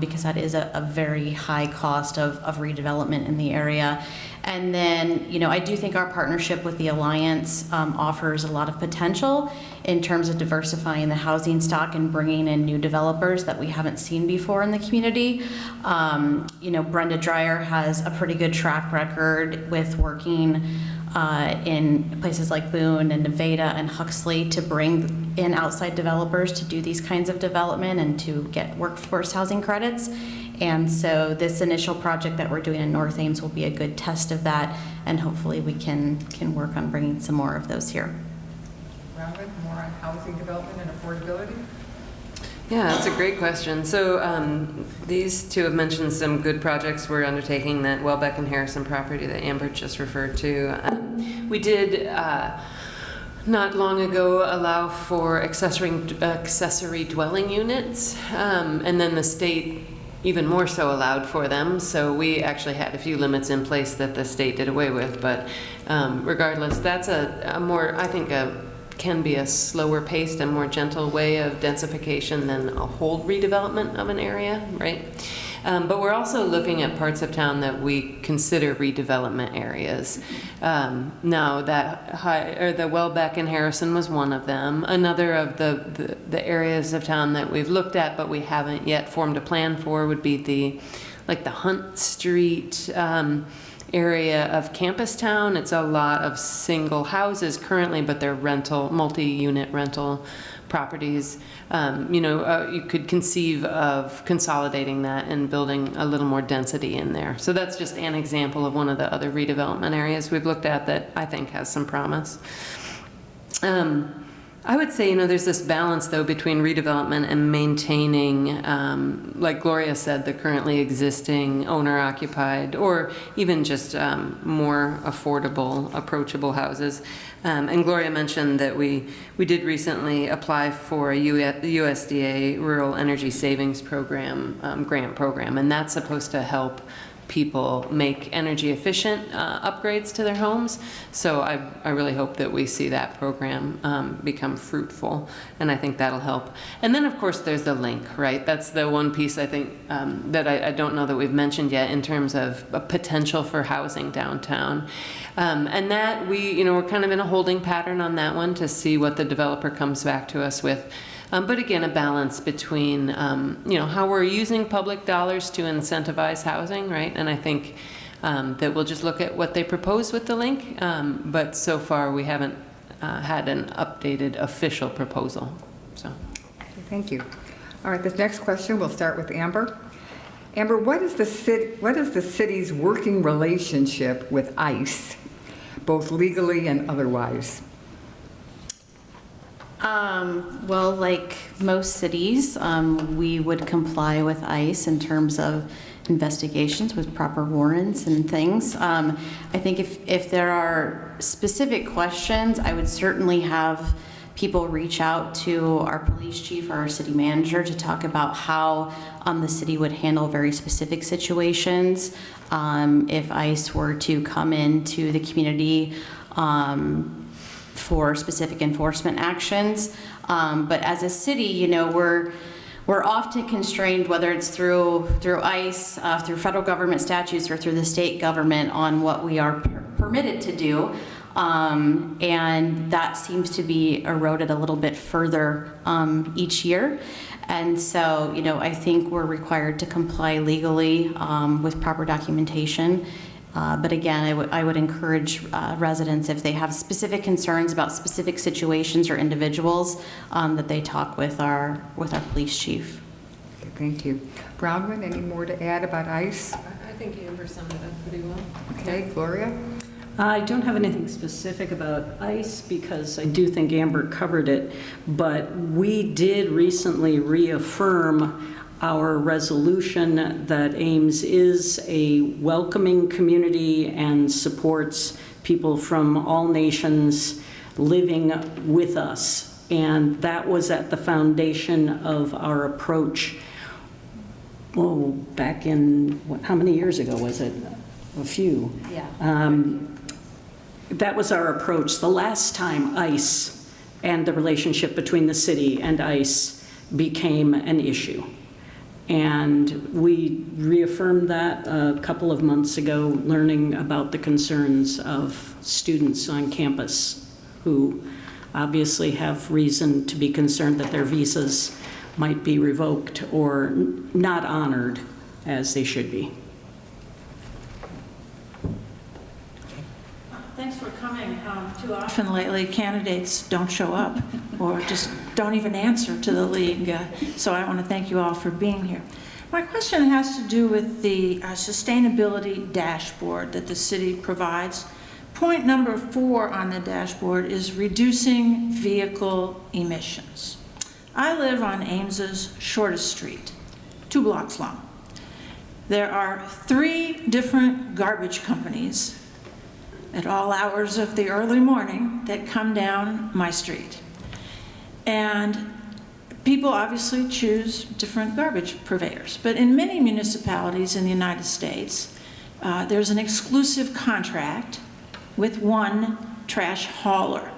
because that is a very high cost of redevelopment in the area. And then, I do think our partnership with the Alliance offers a lot of potential in terms of diversifying the housing stock and bringing in new developers that we haven't seen before in the community. Brenda Dreyer has a pretty good track record with working in places like Boone and Nevada and Huxley to bring in outside developers to do these kinds of development and to get workforce housing credits. And so this initial project that we're doing in North Ames will be a good test of that, and hopefully we can work on bringing some more of those here. Robin, more on housing development and affordability? Yeah, that's a great question. So these two have mentioned some good projects we're undertaking, that Welbeck and Harrison property that Amber just referred to. We did not long ago allow for accessory dwelling units, and then the state even more so allowed for them. So we actually had a few limits in place that the state did away with. But regardless, that's a more, I think, can be a slower paced and more gentle way of densification than a whole redevelopment of an area, right? But we're also looking at parts of town that we consider redevelopment areas. Now, the Welbeck and Harrison was one of them. Another of the areas of town that we've looked at but we haven't yet formed a plan for would be the Hunt Street area of Campus Town. It's a lot of single houses currently, but they're multi-unit rental properties. You could conceive of consolidating that and building a little more density in there. So that's just an example of one of the other redevelopment areas we've looked at that I think has some promise. I would say, there's this balance, though, between redevelopment and maintaining, like Gloria said, the currently existing owner-occupied or even just more affordable, approachable houses. And Gloria mentioned that we did recently apply for a USDA Rural Energy Savings Program grant program, and that's supposed to help people make energy efficient upgrades to their homes. So I really hope that we see that program become fruitful, and I think that'll help. And then of course there's the link, right? That's the one piece I think that I don't know that we've mentioned yet in terms of a potential for housing downtown. And that we're kind of in a holding pattern on that one to see what the developer comes back to us with. But again, a balance between, how we're using public dollars to incentivize housing, right? And I think that we'll just look at what they propose with the link. But so far, we haven't had an updated official proposal. So, Okay, thank you. All right, this next question, we'll start with Amber. Amber, what is the city's working relationship with ICE, both legally and otherwise? Well, like most cities, we would comply with ICE in terms of investigations with proper warrants and things. I think if there are specific questions, I would certainly have people reach out to our police chief or our city manager to talk about how the city would handle very specific situations if ICE were to come into the community for specific enforcement actions. But as a city, we're often constrained, whether it's through ICE, through federal government statutes, or through the state government, on what we are permitted to do. And that seems to be eroded a little bit further each year. And so, I think we're required to comply legally with proper documentation. But again, I would encourage residents, if they have specific concerns about specific situations or individuals, that they talk with our police chief. Okay, thank you. Bronwyn, any more to add about ICE? I think Amber summed it up pretty well. Okay, Gloria? I don't have anything specific about ICE because I do think Amber covered it, but we did recently reaffirm our resolution that Ames is a welcoming community and supports people from all nations living with us. And that was at the foundation of our approach, back in, how many years ago was it? A few. Yeah. that was our approach the last time ICE and the relationship between the city and ICE became an issue. And we reaffirmed that a couple of months ago, learning about the concerns of students on campus who obviously have reason to be concerned that their visas might be revoked or not honored as they should be. Thanks for coming. Too often lately, candidates don't show up or just don't even answer to the league. So I want to thank you all for being here. My question has to do with the sustainability dashboard that the city provides. Point number 4 on the dashboard is reducing vehicle emissions. I live on Ames's shortest street, 2 blocks long. There are 3 different garbage companies at all hours of the early morning that come down my street. And people obviously choose different garbage purveyors. But in many municipalities in the United States, there's an exclusive contract with one trash hauler,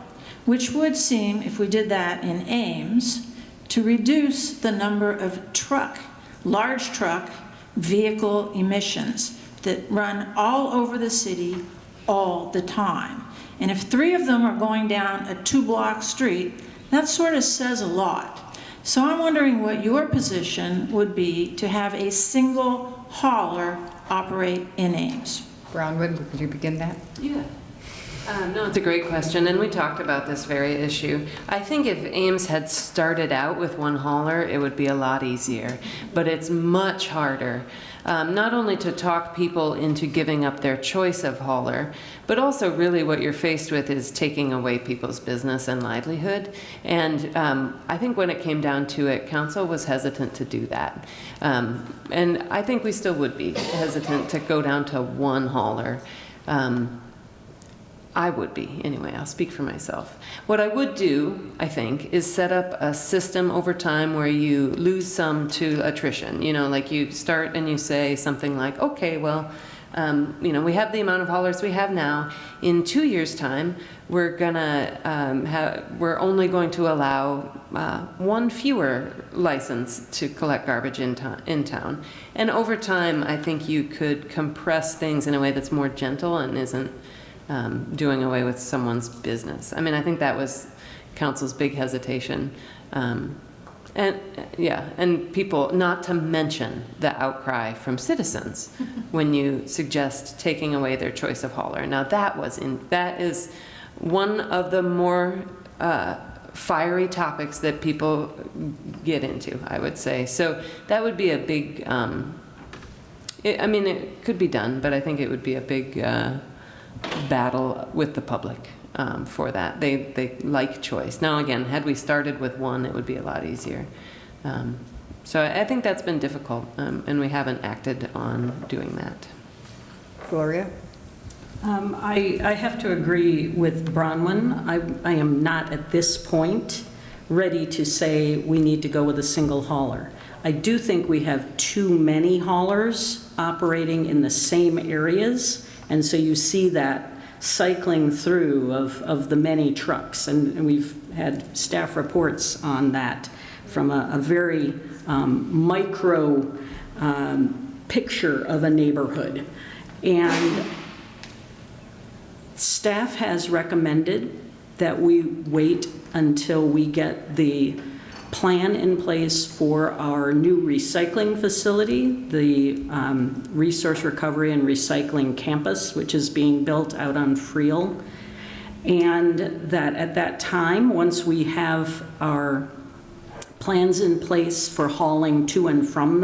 which would seem, if we did that in Ames, to reduce the number of large truck vehicle emissions that run all over the city all the time. And if 3 of them are going down a 2-block street, that sort of says a lot. So I'm wondering what your position would be to have a single hauler operate in Ames. Bronwyn, could you begin that? Yeah. No, it's a great question, and we talked about this very issue. I think if Ames had started out with one hauler, it would be a lot easier, but it's much harder. Not only to talk people into giving up their choice of hauler, but also really what you're faced with is taking away people's business and livelihood. And I think when it came down to it, council was hesitant to do that. And I think we still would be hesitant to go down to one hauler. I would be, anyway, I'll speak for myself. What I would do, I think, is set up a system over time where you lose some to attrition. You know, like you start and you say something like, okay, well, you know, we have the amount of haulers we have now. In 2 years' time, we're we're only going to allow 1 fewer license to collect garbage in town. And over time, I think you could compress things in a way that's more gentle and isn't doing away with someone's business. I mean, I think that was council's big hesitation. And people, not to mention the outcry from citizens when you suggest taking away their choice of hauler. Now that is one of the more fiery topics that people get into, I would say. So that would be a big, I mean, it could be done, but I think it would be a big battle with the public for that. They like choice. Now again, had we started with one, it would be a lot easier. So I think that's been difficult, and we haven't acted on doing that. Gloria? I have to agree with Bronwyn. I am not at this point ready to say we need to go with a single hauler. I do think we have too many haulers operating in the same areas. And so you see that cycling through of the many trucks. And we've had staff reports on that from a very micro picture of a neighborhood. And staff has recommended that we wait until we get the plan in place for our new recycling facility, the Resource Recovery and Recycling Campus, which is being built out on Friel. And that at that time, once we have our plans in place for hauling to and from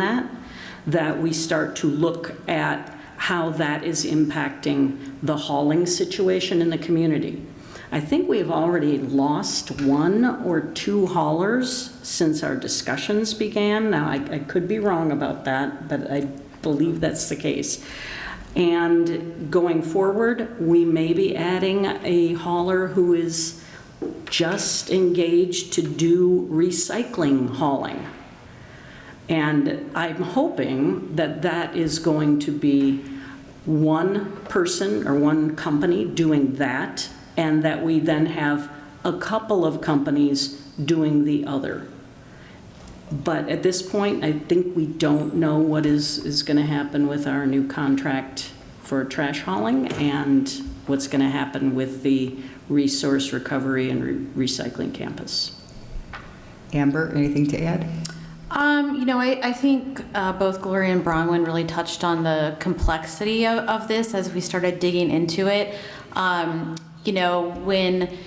that we start to look at how that is impacting the hauling situation in the community. I think we've already lost 1 or 2 haulers since our discussions began. Now, I could be wrong about that, but I believe that's the case. And going forward, we may be adding a hauler who is just engaged to do recycling hauling. And I'm hoping that that is going to be one person or one company doing that, and that we then have a couple of companies doing the other. But at this point, I think we don't know what is going to happen with our new contract for trash hauling and what's going to happen with the resource recovery and recycling campus. Amber, anything to add? I think both Gloria and Bronwyn really touched on the complexity of this as we started digging into it. When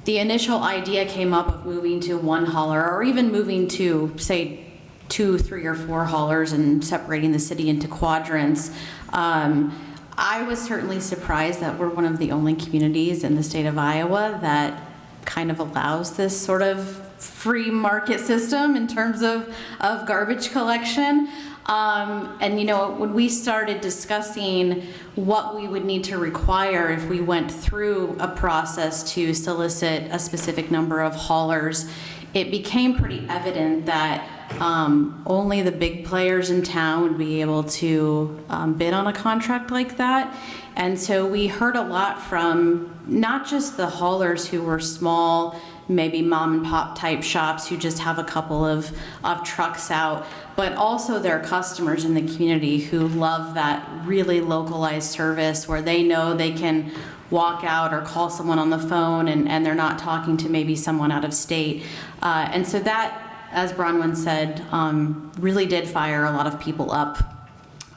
the initial idea came up of moving to one hauler, or even moving to, say, 2, 3, or 4 haulers and separating the city into quadrants, I was certainly surprised that we're one of the only communities in the state of Iowa that kind of allows this sort of free market system in terms of garbage collection. When we started discussing what we would need to require if we went through a process to solicit a specific number of haulers, it became pretty evident that only the big players in town would be able to bid on a contract like that. And so we heard a lot from not just the haulers who were small, maybe mom and pop type shops who just have a couple of trucks out, but also their customers in the community who love that really localized service where they know they can walk out or call someone on the phone and they're not talking to maybe someone out of state. And so that, as Bronwyn said, really did fire a lot of people up.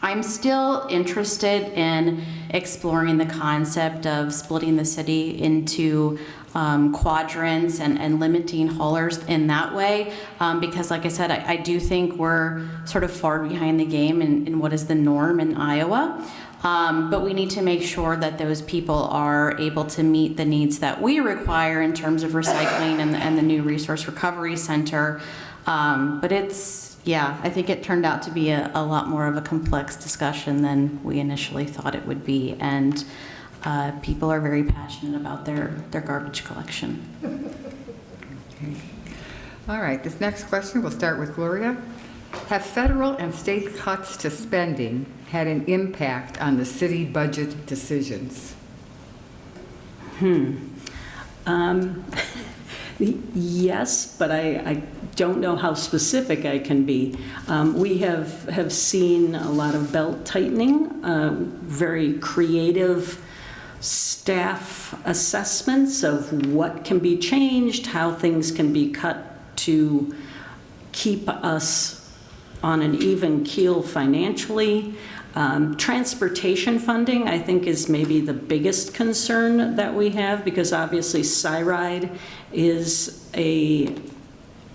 I'm still interested in exploring the concept of splitting the city into quadrants and limiting haulers in that way, because like I said, I do think we're sort of far behind the game in what is the norm in Iowa. But we need to make sure that those people are able to meet the needs that we require in terms of recycling and the new resource recovery center. But I think it turned out to be a lot more of a complex discussion than we initially thought it would be. And people are very passionate about their garbage collection. Okay. All right, this next question, we'll start with Gloria. Have federal and state cuts to spending had an impact on the city budget decisions? Yes, but I don't know how specific I can be. We have seen a lot of belt tightening, very creative staff assessments of what can be changed, how things can be cut to keep us on an even keel financially. Transportation funding, I think, is maybe the biggest concern that we have, because obviously SIRIDE is a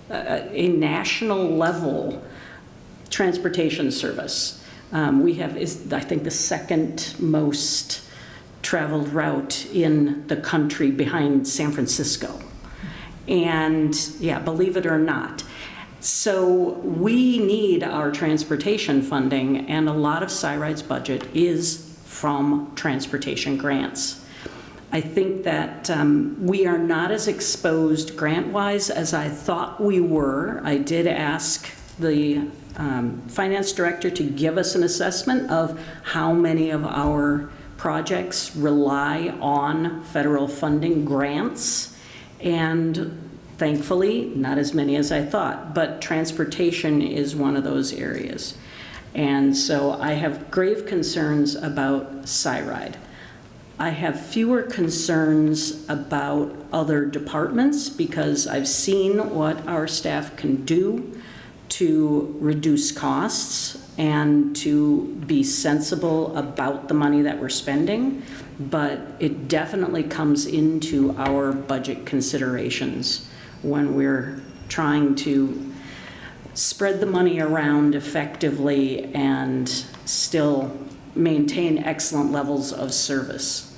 national level transportation service. We have, I think, the second most traveled route in the country behind San Francisco. And yeah, believe it or not. So we need our transportation funding, and a lot of SIRIDE's budget is from transportation grants. I think that we are not as exposed grant-wise as I thought we were. I did ask the finance director to give us an assessment of how many of our projects rely on federal funding grants, and thankfully, not as many as I thought, but transportation is one of those areas. And so I have grave concerns about SIRIDE. I have fewer concerns about other departments because I've seen what our staff can do to reduce costs and to be sensible about the money that we're spending, but it definitely comes into our budget considerations when we're trying to spread the money around effectively and still maintain excellent levels of service.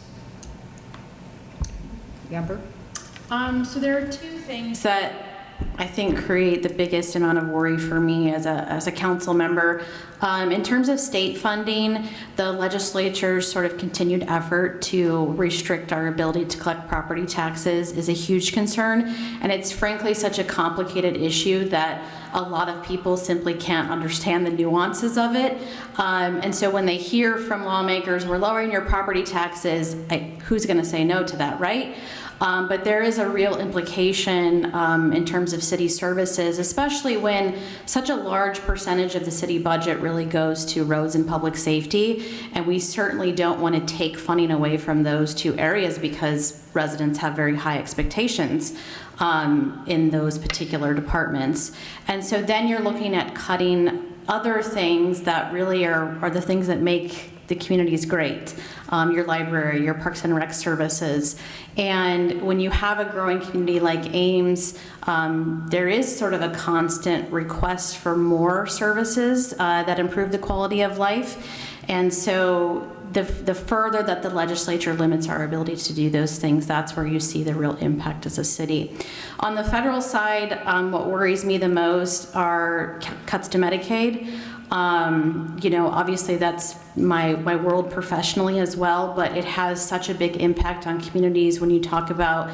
Amber? So there are two things that I think create the biggest amount of worry for me as a council member. In terms of state funding, the legislature's sort of continued effort to restrict our ability to collect property taxes is a huge concern, and it's frankly such a complicated issue that a lot of people simply can't understand the nuances of it. And so when they hear from lawmakers, we're lowering your property taxes, who's going to say no to that, right? But there is a real implication in terms of city services, especially when such a large percentage of the city budget really goes to roads and public safety. And we certainly don't want to take funding away from those two areas because residents have very high expectations in those particular departments. And so then you're looking at cutting other things that really are the things that make the communities great. Your library, your parks and rec services. And when you have a growing community like Ames, there is sort of a constant request for more services that improve the quality of life. And so the further that the legislature limits our ability to do those things, that's where you see the real impact as a city. On the federal side, what worries me the most are cuts to Medicaid. Obviously that's my world professionally as well, but it has such a big impact on communities when you talk about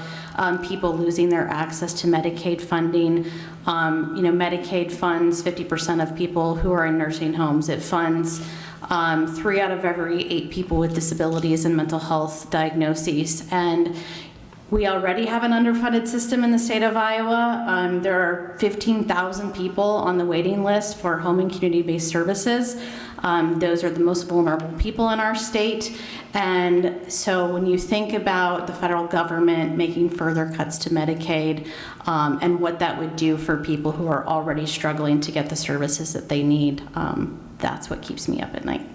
people losing their access to Medicaid funding. Medicaid funds 50% of people who are in nursing homes. It funds 3 out of every 8 people with disabilities and mental health diagnoses. And we already have an underfunded system in the state of Iowa. There are 15,000 people on the waiting list for home and community-based services. Those are the most vulnerable people in our state. And so when you think about the federal government making further cuts to Medicaid and what that would do for people who are already struggling to get the services that they need, that's what keeps me up at night.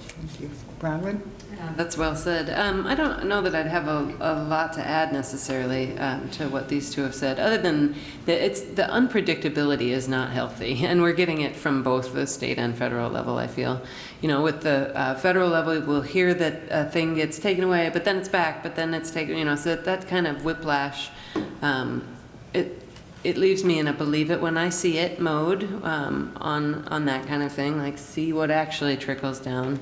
Thank you. Bronwyn? Yeah, that's well said. I don't know that I'd have a lot to add necessarily to what these two have said, other than that the unpredictability is not healthy, and we're getting it from both the state and federal level, I feel. With the federal level, we'll hear that a thing gets taken away, but then it's back, but then it's taken, so that kind of whiplash, it leaves me in a believe it when I see it mode on that kind of thing, like see what actually trickles down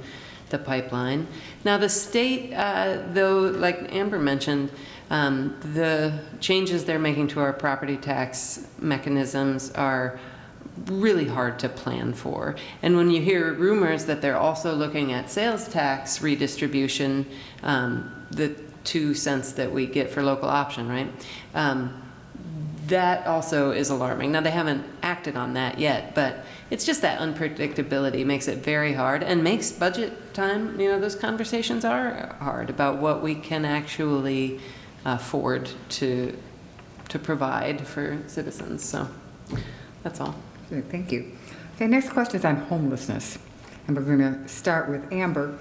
the pipeline. Now the state, though, like Amber mentioned, the changes they're making to our property tax mechanisms are really hard to plan for. And when you hear rumors that they're also looking at sales tax redistribution, the 2 cents that we get for local option, right? That also is alarming. Now, they haven't acted on that yet, but it's just that unpredictability makes it very hard and makes budget time, those conversations are hard about what we can actually afford to provide for citizens. So that's all. Thank you. Okay, next question is on homelessness. And we're going to start with Amber.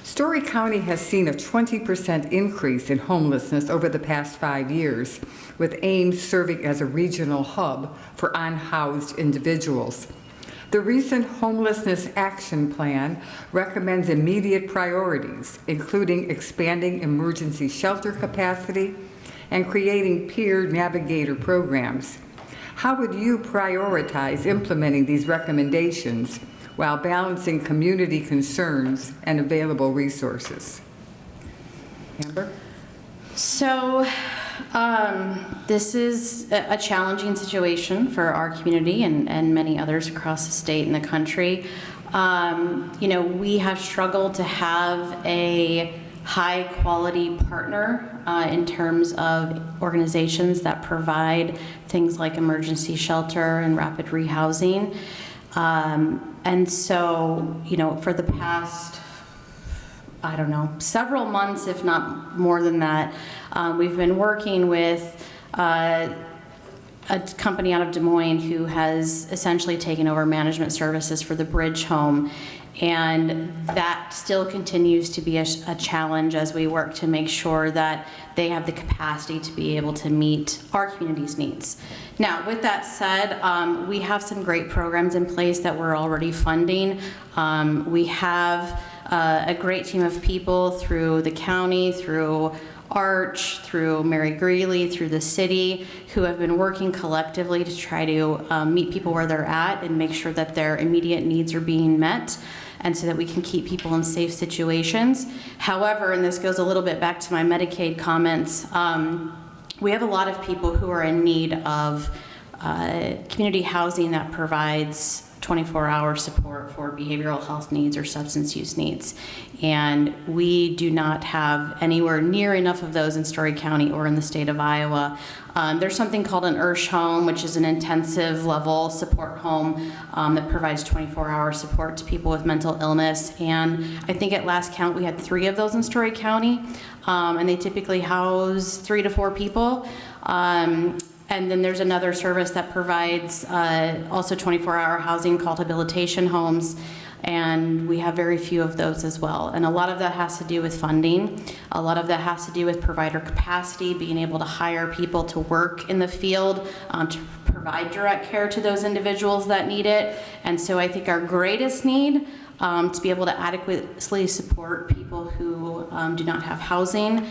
Story County has seen a 20% increase in homelessness over the past 5 years, with Ames serving as a regional hub for unhoused individuals. The recent Homelessness Action Plan recommends immediate priorities, including expanding emergency shelter capacity and creating peer navigator programs. How would you prioritize implementing these recommendations while balancing community concerns and available resources? Amber? So this is a challenging situation for our community and many others across the state and the country. We have struggled to have a high quality partner in terms of organizations that provide things like emergency shelter and rapid rehousing. And so, for the past, several months, if not more than that, we've been working with a company out of Des Moines who has essentially taken over management services for the Bridge Home. And that still continues to be a challenge as we work to make sure that they have the capacity to be able to meet our community's needs. Now, with that said, we have some great programs in place that we're already funding. We have a great team of people through the county, through Arch, through Mary Greeley, through the city, who have been working collectively to try to meet people where they're at and make sure that their immediate needs are being met, and so that we can keep people in safe situations. However, and this goes a little bit back to my Medicaid comments, we have a lot of people who are in need of community housing that provides 24-hour support for behavioral health needs or substance use needs. And we do not have anywhere near enough of those in Story County or in the state of Iowa. There's something called an IRSH home, which is an intensive level support home that provides 24-hour support to people with mental illness. And I think at last count, we had 3 of those in Story County. And they typically house 3 to 4 people. And then there's another service that provides also 24-hour housing called habilitation homes, and we have very few of those as well. And a lot of that has to do with funding. A lot of that has to do with provider capacity, being able to hire people to work in the field to provide direct care to those individuals that need it. And so I think our greatest need to be able to adequately support people who do not have housing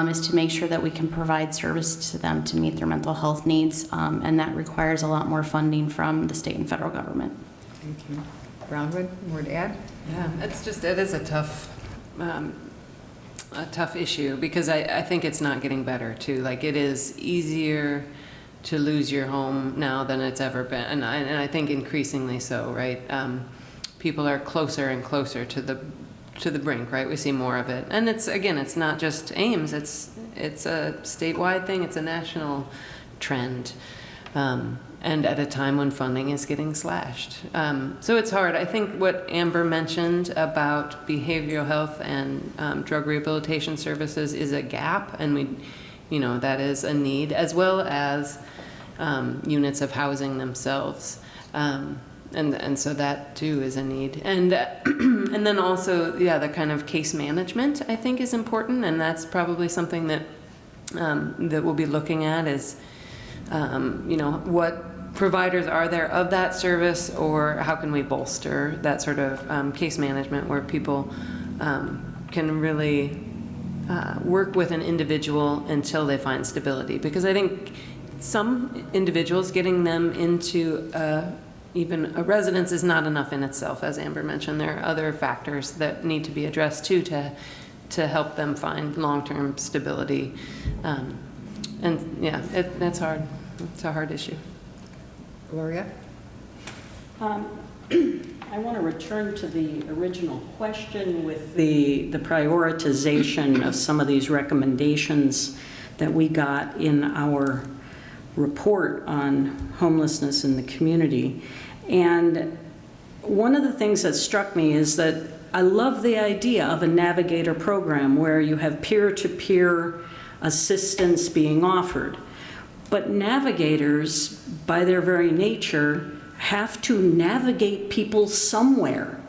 is to make sure that we can provide service to them to meet their mental health needs, and that requires a lot more funding from the state and federal government. Thank you. Brownwood, more to add? Yeah, it is a tough issue, because I think it's not getting better too. Like, it is easier to lose your home now than it's ever been, and I think increasingly so, right? People are closer and closer to the brink, right? We see more of it, and it's not just Ames. It's a statewide thing. It's a national trend, and at a time when funding is getting slashed. So it's hard. I think what Amber mentioned about behavioral health and drug rehabilitation services is a gap, and that is a need, as well as units of housing themselves. And so that too is a need, and then also, the kind of case management, I think, is important, and that's probably something that we'll be looking at is, what providers are there of that service, or how can we bolster that sort of case management where people can really work with an individual until they find stability, because I think some individuals, getting them into even a residence is not enough in itself, as Amber mentioned. There are other factors that need to be addressed too to help them find long-term stability. That's hard. It's a hard issue. Gloria? I want to return to the original question with the prioritization of some of these recommendations that we got in our report on homelessness in the community. And one of the things that struck me is that I love the idea of a navigator program where you have peer-to-peer assistance being offered. But navigators, by their very nature, have to navigate people somewhere.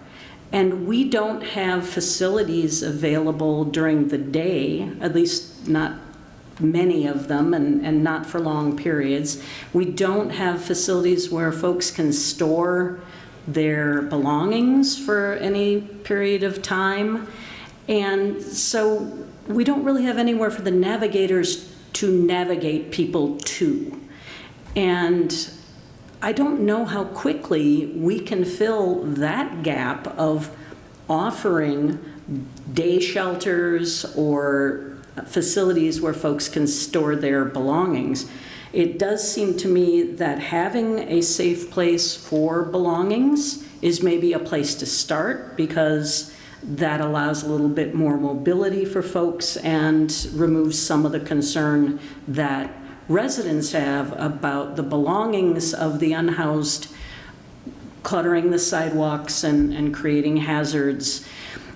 And we don't have facilities available during the day, at least not many of them, and not for long periods. We don't have facilities where folks can store their belongings for any period of time. And so we don't really have anywhere for the navigators to navigate people to. And I don't know how quickly we can fill that gap of offering day shelters or facilities where folks can store their belongings. It does seem to me that having a safe place for belongings is maybe a place to start, because that allows a little bit more mobility for folks and removes some of the concern that residents have about the belongings of the unhoused cluttering the sidewalks and creating hazards.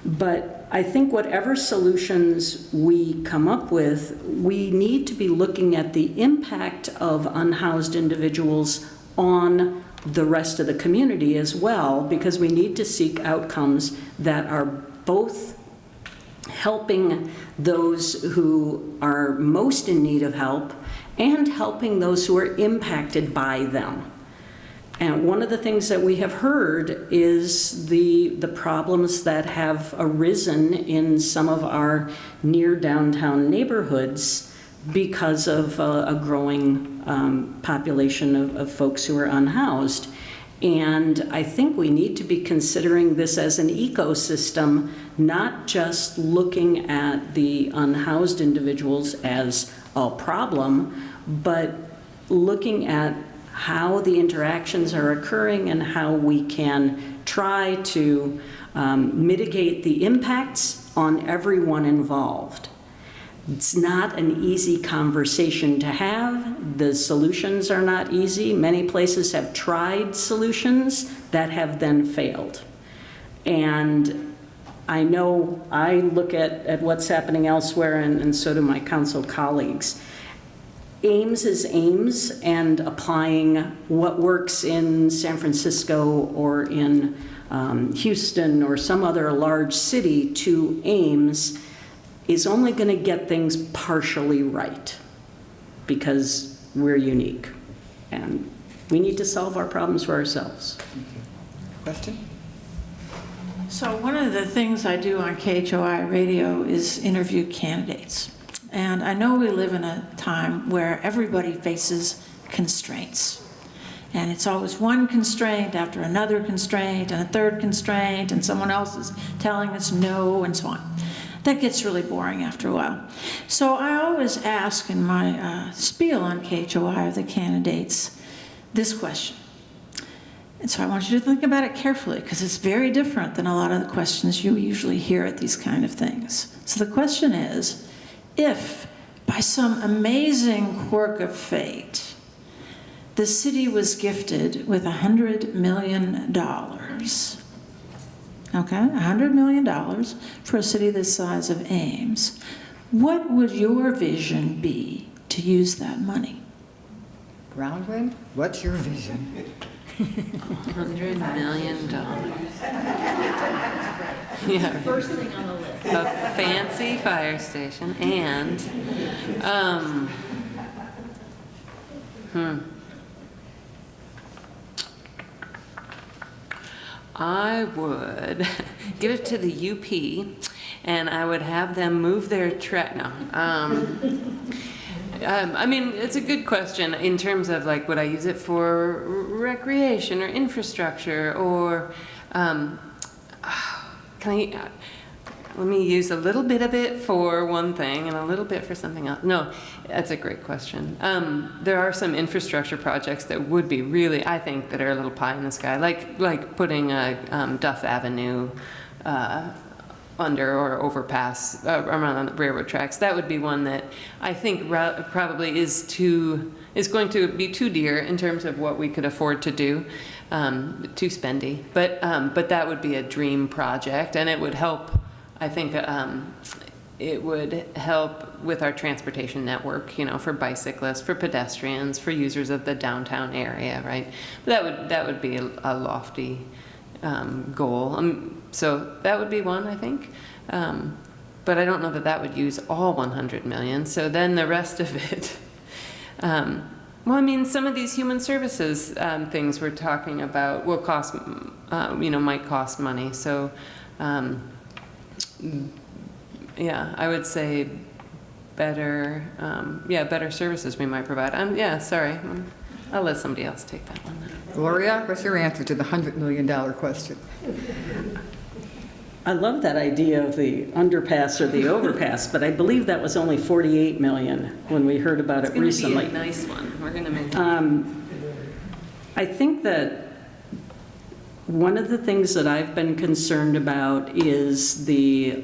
But I think whatever solutions we come up with, we need to be looking at the impact of unhoused individuals on the rest of the community as well, because we need to seek outcomes that are both helping those who are most in need of help and helping those who are impacted by them. And one of the things that we have heard is the problems that have arisen in some of our near downtown neighborhoods because of a growing population of folks who are unhoused. And I think we need to be considering this as an ecosystem, not just looking at the unhoused individuals as a problem, but looking at how the interactions are occurring and how we can try to mitigate the impacts on everyone involved. It's not an easy conversation to have. The solutions are not easy. Many places have tried solutions that have then failed. And I know I look at what's happening elsewhere, and so do my council colleagues. Ames is Ames, and applying what works in San Francisco or in Houston or some other large city to Ames is only going to get things partially right, because we're unique and we need to solve our problems for ourselves. Question? So one of the things I do on KHOI radio is interview candidates. And I know we live in a time where everybody faces constraints. And it's always one constraint after another constraint and a third constraint, and someone else is telling us no, and so on. That gets really boring after a while. So I always ask in my spiel on KHOI of the candidates this question. And so I want you to think about it carefully, because it's very different than a lot of the questions you usually hear at these kind of things. So the question is, if by some amazing quirk of fate, the city was gifted with $100 million, okay, $100 million for a city the size of Ames, what would your vision be to use that money? Brownwind, what's your vision? $100 million. Yeah. First thing on the list. A fancy fire station and, I would give it to the UP, and I would have them move their track. No. I mean, it's a good question in terms of like, would I use it for recreation or infrastructure, or let me use a little bit of it for one thing and a little bit for something else. No, that's a great question. There are some infrastructure projects that would be really, I think, that are a little pie in the sky, like putting a Duff Avenue under or overpass around the railroad tracks. That would be one that I think probably is going to be too dear in terms of what we could afford to do, too spendy. But that would be a dream project, and it would help. I think it would help with our transportation network, you know, for bicyclists, for pedestrians, for users of the downtown area, right? But that would be a lofty goal. So that would be one, I think. But I don't know that would use all 100 million. So then the rest of it, well, I mean, some of these human services things we're talking about will cost, might cost money. So, yeah, I would say better services we might provide. Sorry, I'll let somebody else take that one. Gloria, what's your answer to the $100 million question? I love that idea of the underpass or the overpass, but I believe that was only 48 million when we heard about it recently. It's going to be a nice one. We're going to make I think that one of the things that I've been concerned about is the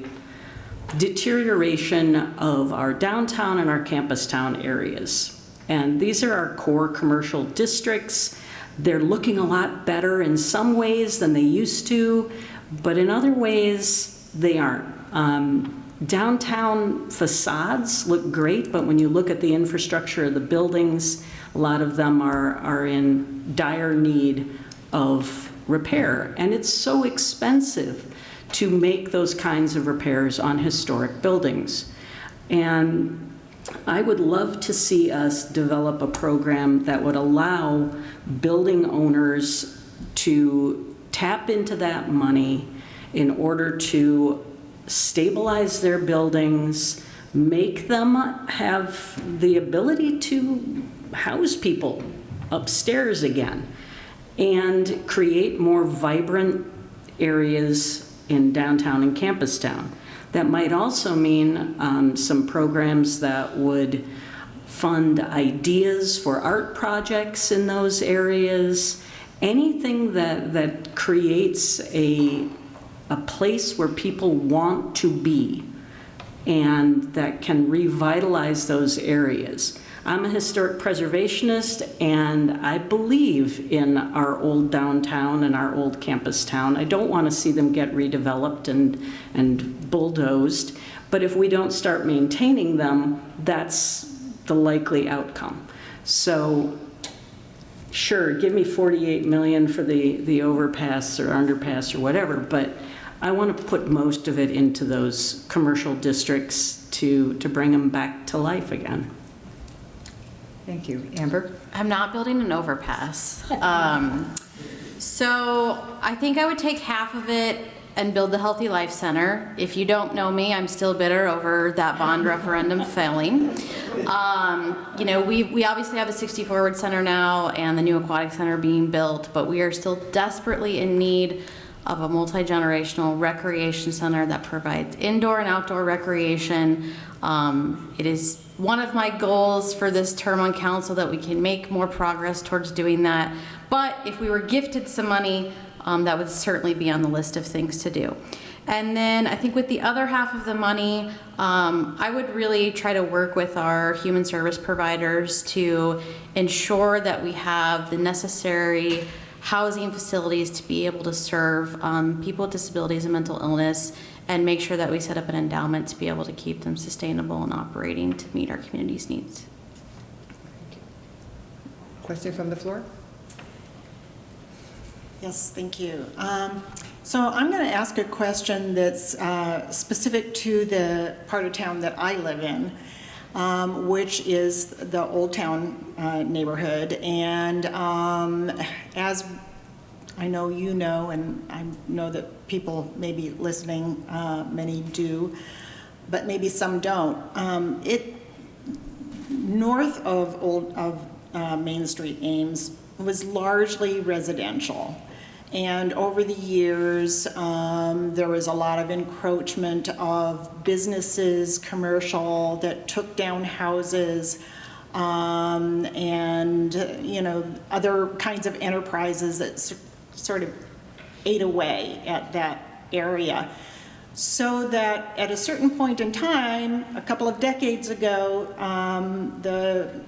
deterioration of our downtown and our campus town areas. And these are our core commercial districts. They're looking a lot better in some ways than they used to, but in other ways, they aren't. Downtown facades look great, but when you look at the infrastructure of the buildings, a lot of them are in dire need of repair. And it's so expensive to make those kinds of repairs on historic buildings. And I would love to see us develop a program that would allow building owners to tap into that money in order to stabilize their buildings, make them have the ability to house people upstairs again, and create more vibrant areas in downtown and campus town. That might also mean some programs that would fund ideas for art projects in those areas, anything that creates a place where people want to be and that can revitalize those areas. I'm a historic preservationist, and I believe in our old downtown and our old campus town. I don't want to see them get redeveloped and bulldozed, but if we don't start maintaining them, that's the likely outcome. So sure, give me 48 million for the overpass or underpass or whatever, but I want to put most of it into those commercial districts to bring them back to life again. Thank you. Amber? I'm not building an overpass. So I think I would take half of it and build the Healthy Life Center. If you don't know me, I'm still bitter over that bond referendum failing. You know, we obviously have the 60 Forward Center now and the new Aquatic Center being built, but we are still desperately in need of a multi-generational recreation center that provides indoor and outdoor recreation. It is one of my goals for this term on council that we can make more progress towards doing that. But if we were gifted some money, that would certainly be on the list of things to do. And then I think with the other half of the money, I would really try to work with our human service providers to ensure that we have the necessary housing facilities to be able to serve people with disabilities and mental illness, and make sure that we set up an endowment to be able to keep them sustainable and operating to meet our community's needs. Question from the floor? Yes, thank you. So I'm going to ask a question that's specific to the part of town that I live in, which is the Old Town neighborhood. And as I know you know, and I know that people maybe listening, many do, but maybe some don't. North of Main Street, Ames, was largely residential. And over the years, there was a lot of encroachment of businesses, commercial, that took down houses, and you know, other kinds of enterprises that sort of ate away at that area. So that at a certain point in time, a couple of decades ago, the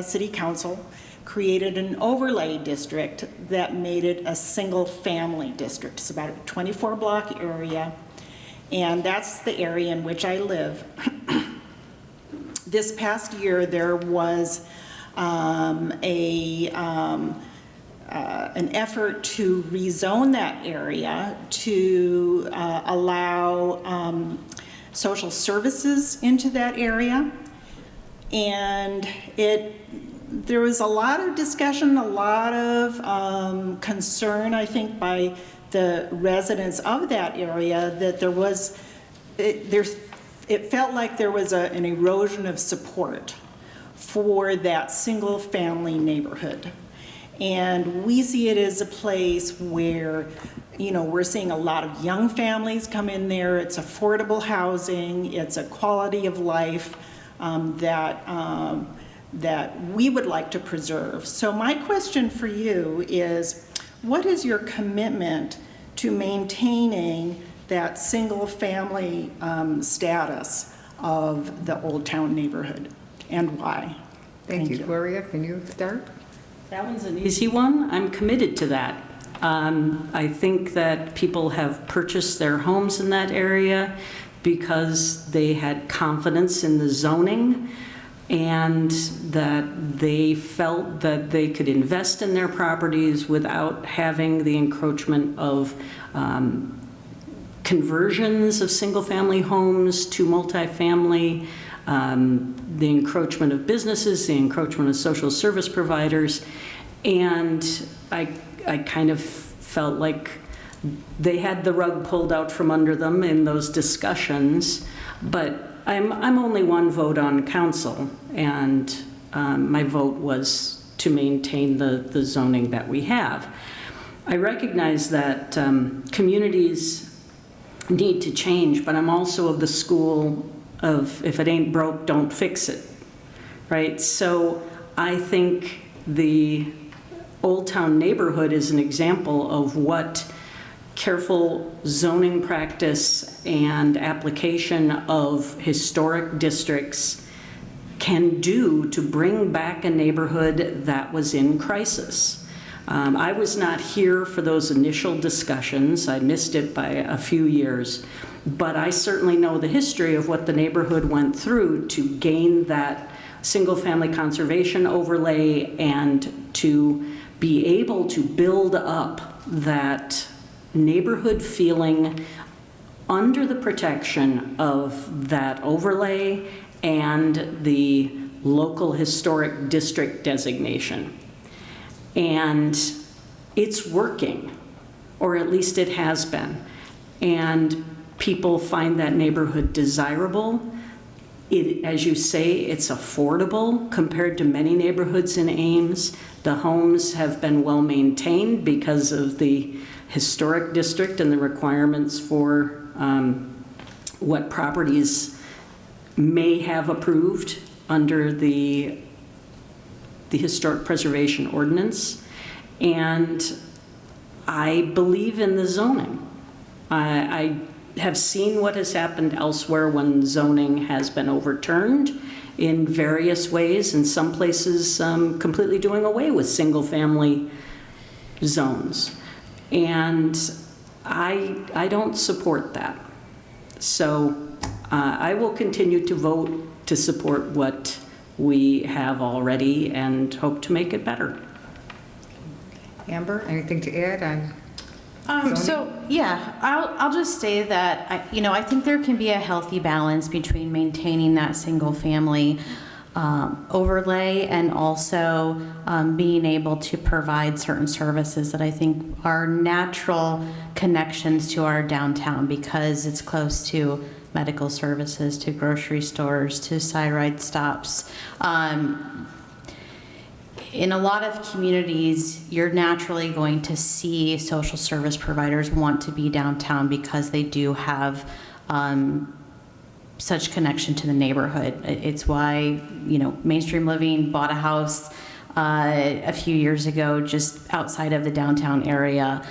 city council created an overlay district that made it a single family district. It's about a 24-block area, and that's the area in which I live. This past year, there was an effort to rezone that area to allow social services into that area. And there was a lot of discussion, a lot of concern, I think, by the residents of that area that there was, it felt like there was an erosion of support for that single family neighborhood. And we see it as a place where, you know, we're seeing a lot of young families come in there. It's affordable housing. It's a quality of life that we would like to preserve. So my question for you is, what is your commitment to maintaining that single family status of the Old Town neighborhood, and why? Thank you. Gloria, can you start? That one's an easy one. I'm committed to that. I think that people have purchased their homes in that area because they had confidence in the zoning and that they felt that they could invest in their properties without having the encroachment of conversions of single-family homes to multifamily. the encroachment of businesses, the encroachment of social service providers, and I kind of felt like they had the rug pulled out from under them in those discussions, but I'm only one vote on council, and my vote was to maintain the zoning that we have. I recognize that communities need to change, but I'm also of the school of if it ain't broke, don't fix it, right? So I think the Old Town neighborhood is an example of what careful zoning practice and application of historic districts can do to bring back a neighborhood that was in crisis. I was not here for those initial discussions. I missed it by a few years, but I certainly know the history of what the neighborhood went through to gain that single-family conservation overlay and to be able to build up that neighborhood feeling under the protection of that overlay and the local historic district designation. And it's working, or at least it has been. And people find that neighborhood desirable. As you say, it's affordable compared to many neighborhoods in Ames. The homes have been well maintained because of the historic district and the requirements for what properties may have approved under the Historic Preservation Ordinance. And I believe in the zoning. I have seen what has happened elsewhere when zoning has been overturned in various ways, in some places completely doing away with single-family zones. And I don't support that. So I will continue to vote to support what we have already and hope to make it better. Amber, anything to add on? So, yeah, I'll just say that, I think there can be a healthy balance between maintaining that single-family overlay and also being able to provide certain services that I think are natural connections to our downtown because it's close to medical services, to grocery stores, to side stops. In a lot of communities, you're naturally going to see social service providers want to be downtown because they do have such connection to the neighborhood. It's why, Mainstream Living bought a house a few years ago just outside of the downtown area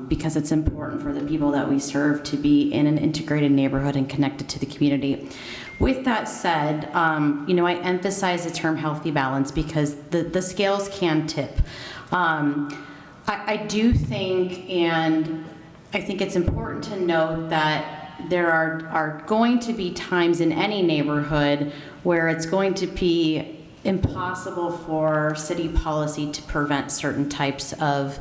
because it's important for the people that we serve to be in an integrated neighborhood and connected to the community. With that said, I emphasize the term healthy balance because the scales can tip. I do think, and I think it's important to note that there are going to be times in any neighborhood where it's going to be impossible for city policy to prevent certain types of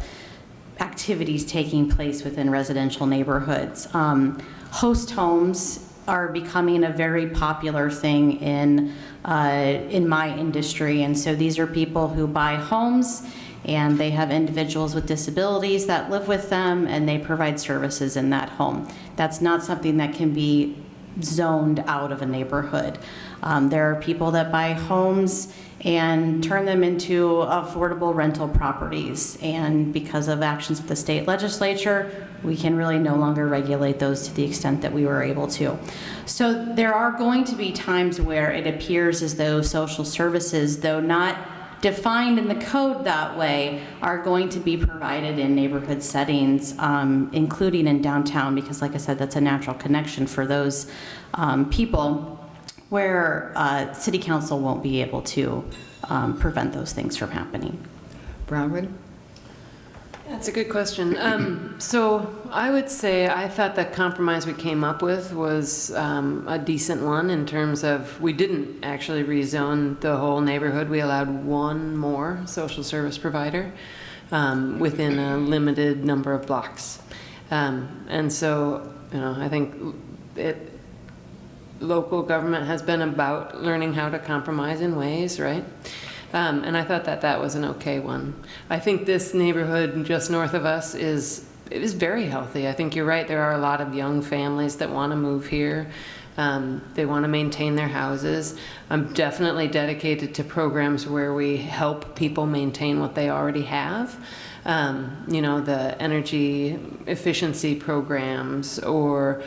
activities taking place within residential neighborhoods. Host homes are becoming a very popular thing in my industry, and so these are people who buy homes and they have individuals with disabilities that live with them and they provide services in that home. That's not something that can be zoned out of a neighborhood. There are people that buy homes and turn them into affordable rental properties, and because of actions of the state legislature, we can really no longer regulate those to the extent that we were able to. So there are going to be times where it appears as though social services, though not defined in the code that way, are going to be provided in neighborhood settings, including in downtown, because like I said, that's a natural connection for those people where city council won't be able to prevent those things from happening. Bronwyn? That's a good question. So I would say I thought the compromise we came up with was a decent one in terms of we didn't actually rezone the whole neighborhood. We allowed one more social service provider within a limited number of blocks. And so, I think local government has been about learning how to compromise in ways, right? And I thought that that was an okay one. I think this neighborhood just north of us is very healthy. I think you're right. There are a lot of young families that want to move here. They want to maintain their houses. I'm definitely dedicated to programs where we help people maintain what they already have. You know, the energy efficiency programs, or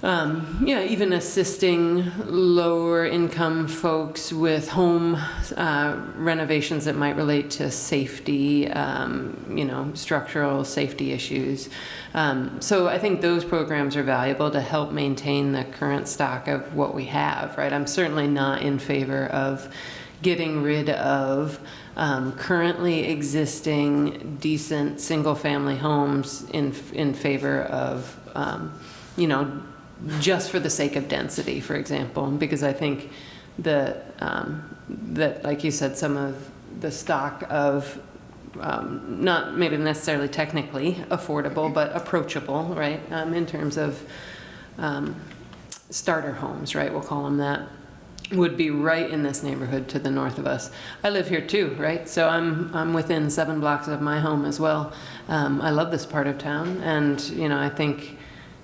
yeah, even assisting lower income folks with home renovations that might relate to safety, you know, structural safety issues. So I think those programs are valuable to help maintain the current stock of what we have, right? I'm certainly not in favor of getting rid of currently existing decent single-family homes in favor of, you know, just for the sake of density, for example, because I think that, like you said, some of the stock of not maybe necessarily technically affordable, but approachable, right, in terms of starter homes, right, we'll call them that, would be right in this neighborhood to the north of us. I live here too, right? So I'm within 7 blocks of my home as well. I love this part of town, and you know, I think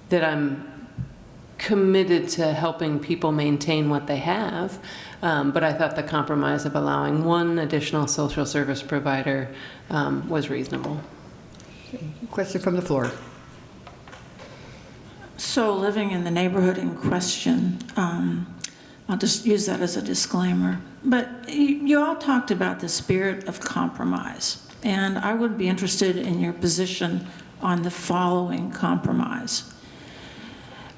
that I'm committed to helping people maintain what they have, but I thought the compromise of allowing one additional social service provider was reasonable. Question from the floor. So living in the neighborhood in question, I'll just use that as a disclaimer, but you all talked about the spirit of compromise, and I would be interested in your position on the following compromise.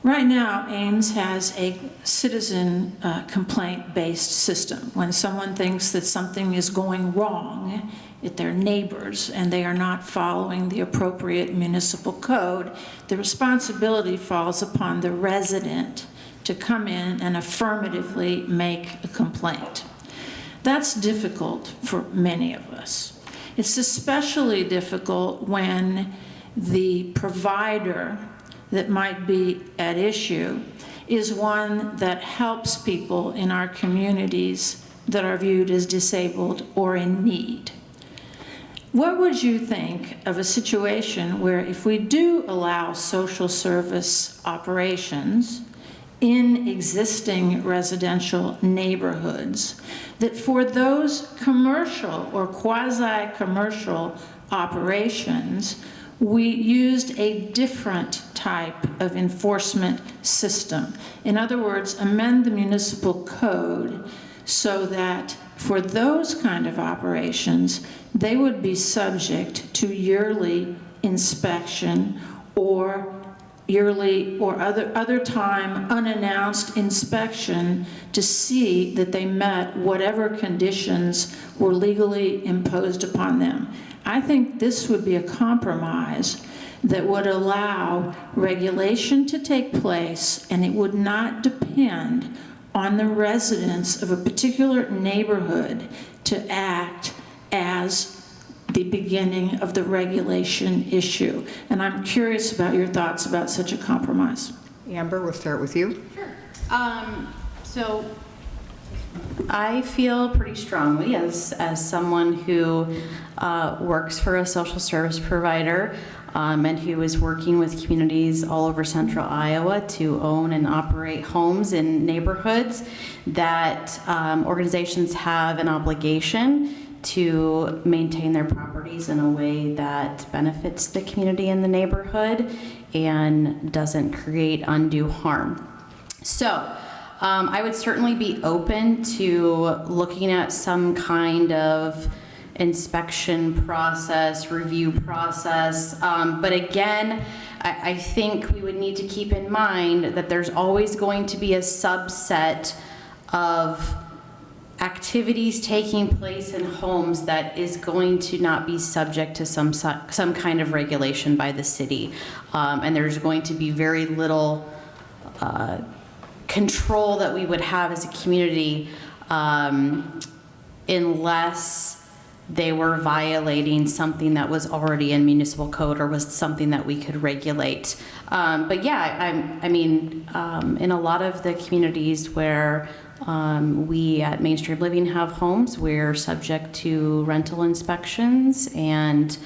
Right now, Ames has a citizen complaint-based system. When someone thinks that something is going wrong at their neighbors and they are not following the appropriate municipal code, the responsibility falls upon the resident to come in and affirmatively make a complaint. That's difficult for many of us. It's especially difficult when the provider that might be at issue is one that helps people in our communities that are viewed as disabled or in need. What would you think of a situation where, if we do allow social service operations in existing residential neighborhoods, that for those commercial or quasi-commercial operations, we used a different type of enforcement system? In other words, amend the municipal code so that for those kind of operations, they would be subject to yearly inspection or yearly or other time unannounced inspection to see that they met whatever conditions were legally imposed upon them. I think this would be a compromise that would allow regulation to take place, and it would not depend on the residents of a particular neighborhood to act as the beginning of the regulation issue. And I'm curious about your thoughts about such a compromise. Amber, we'll start with you. Sure. So I feel pretty strongly as someone who works for a social service provider and who is working with communities all over central Iowa to own and operate homes in neighborhoods, that organizations have an obligation to maintain their properties in a way that benefits the community in the neighborhood and doesn't create undue harm. So I would certainly be open to looking at some kind of inspection process, review process. But again, I think we would need to keep in mind that there's always going to be a subset of activities taking place in homes that is going to not be subject to some kind of regulation by the city. And there's going to be very little control that we would have as a community unless they were violating something that was already in municipal code or was something that we could regulate. But yeah, I mean, in a lot of the communities where we at Mainstream Living have homes, we're subject to rental inspections and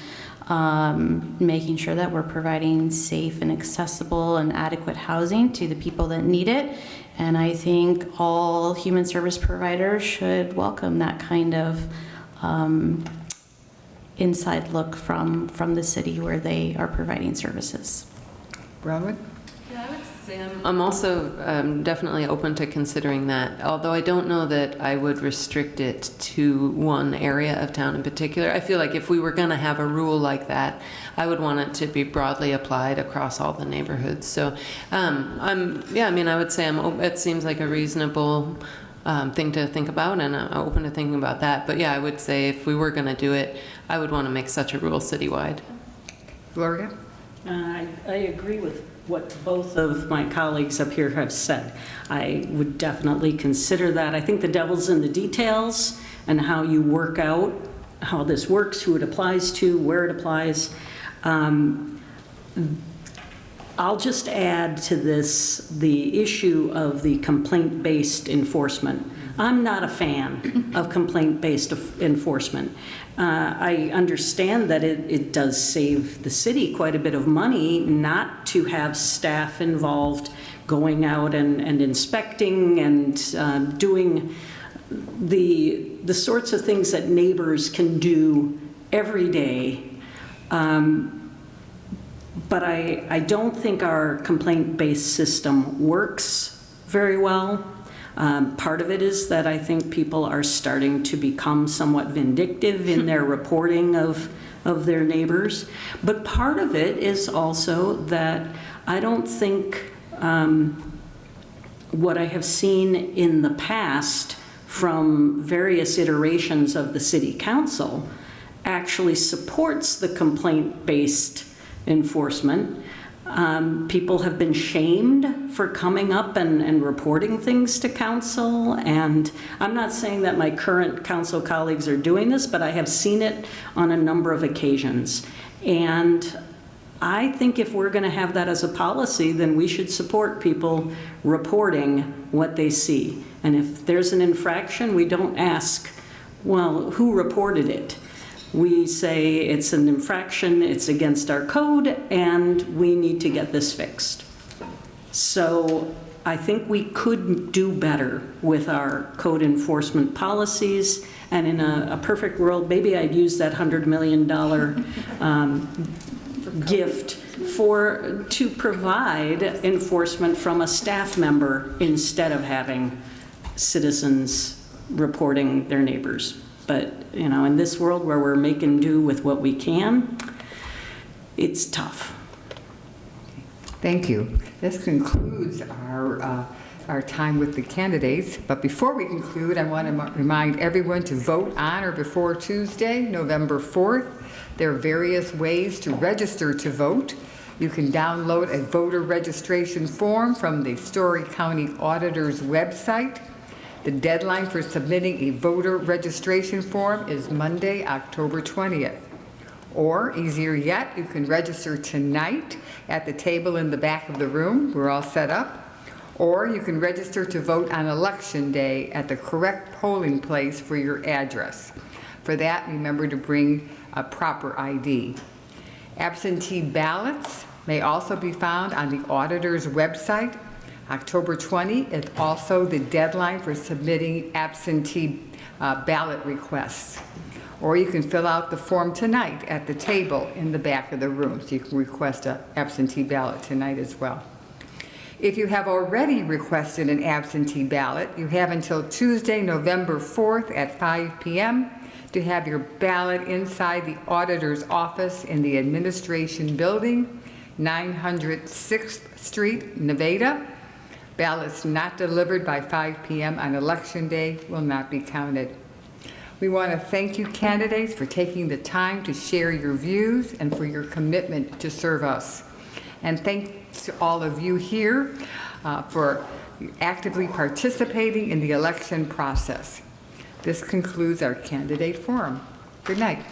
making sure that we're providing safe and accessible and adequate housing to the people that need it. And I think all human service providers should welcome that kind of inside look from the city where they are providing services. Bronwyn? Yeah, I would say I'm also definitely open to considering that, although I don't know that I would restrict it to one area of town in particular. I feel like if we were going to have a rule like that, I would want it to be broadly applied across all the neighborhoods. So I would say it seems like a reasonable thing to think about, and I'm open to thinking about that. But yeah, I would say if we were going to do it, I would want to make such a rule citywide. Gloria? I agree with what both of my colleagues up here have said. I would definitely consider that. I think the devil's in the details and how you work out how this works, who it applies to, where it applies. I'll just add to this the issue of the complaint-based enforcement. I'm not a fan of complaint-based enforcement. I understand that it does save the city quite a bit of money not to have staff involved going out and inspecting and doing the sorts of things that neighbors can do every day. But I don't think our complaint-based system works very well. Part of it is that I think people are starting to become somewhat vindictive in their reporting of their neighbors. But part of it is also that I don't think what I have seen in the past from various iterations of the city council actually supports the complaint-based enforcement. People have been shamed for coming up and reporting things to council, and I'm not saying that my current council colleagues are doing this, but I have seen it on a number of occasions. And I think if we're going to have that as a policy, then we should support people reporting what they see. And if there's an infraction, we don't ask, well, who reported it? We say it's an infraction, it's against our code, and we need to get this fixed. So I think we could do better with our code enforcement policies, and in a perfect world, maybe I'd use that $100 million gift to provide enforcement from a staff member instead of having citizens reporting their neighbors. But, you know, in this world where we're making do with what we can, it's tough. Thank you. This concludes our time with the candidates. But before we conclude, I want to remind everyone to vote on or before Tuesday, November 4th. There are various ways to register to vote. You can download a voter registration form from the Story County Auditor's website. The deadline for submitting a voter registration form is Monday, October 20th. Or, easier yet, you can register tonight at the table in the back of the room. We're all set up. Or you can register to vote on Election Day at the correct polling place for your address. For that, remember to bring a proper ID. Absentee ballots may also be found on the auditor's website. October 20 is also the deadline for submitting absentee ballot requests. Or you can fill out the form tonight at the table in the back of the room, so you can request an absentee ballot tonight as well. If you have already requested an absentee ballot, you have until Tuesday, November 4th at 5 p.m. to have your ballot inside the auditor's office in the administration building, 900 6th Street, Nevada. Ballots not delivered by 5 p.m. on Election Day will not be counted. We want to thank you, candidates, for taking the time to share your views and for your commitment to serve us. And thanks to all of you here for actively participating in the election process. This concludes our candidate forum. Good night.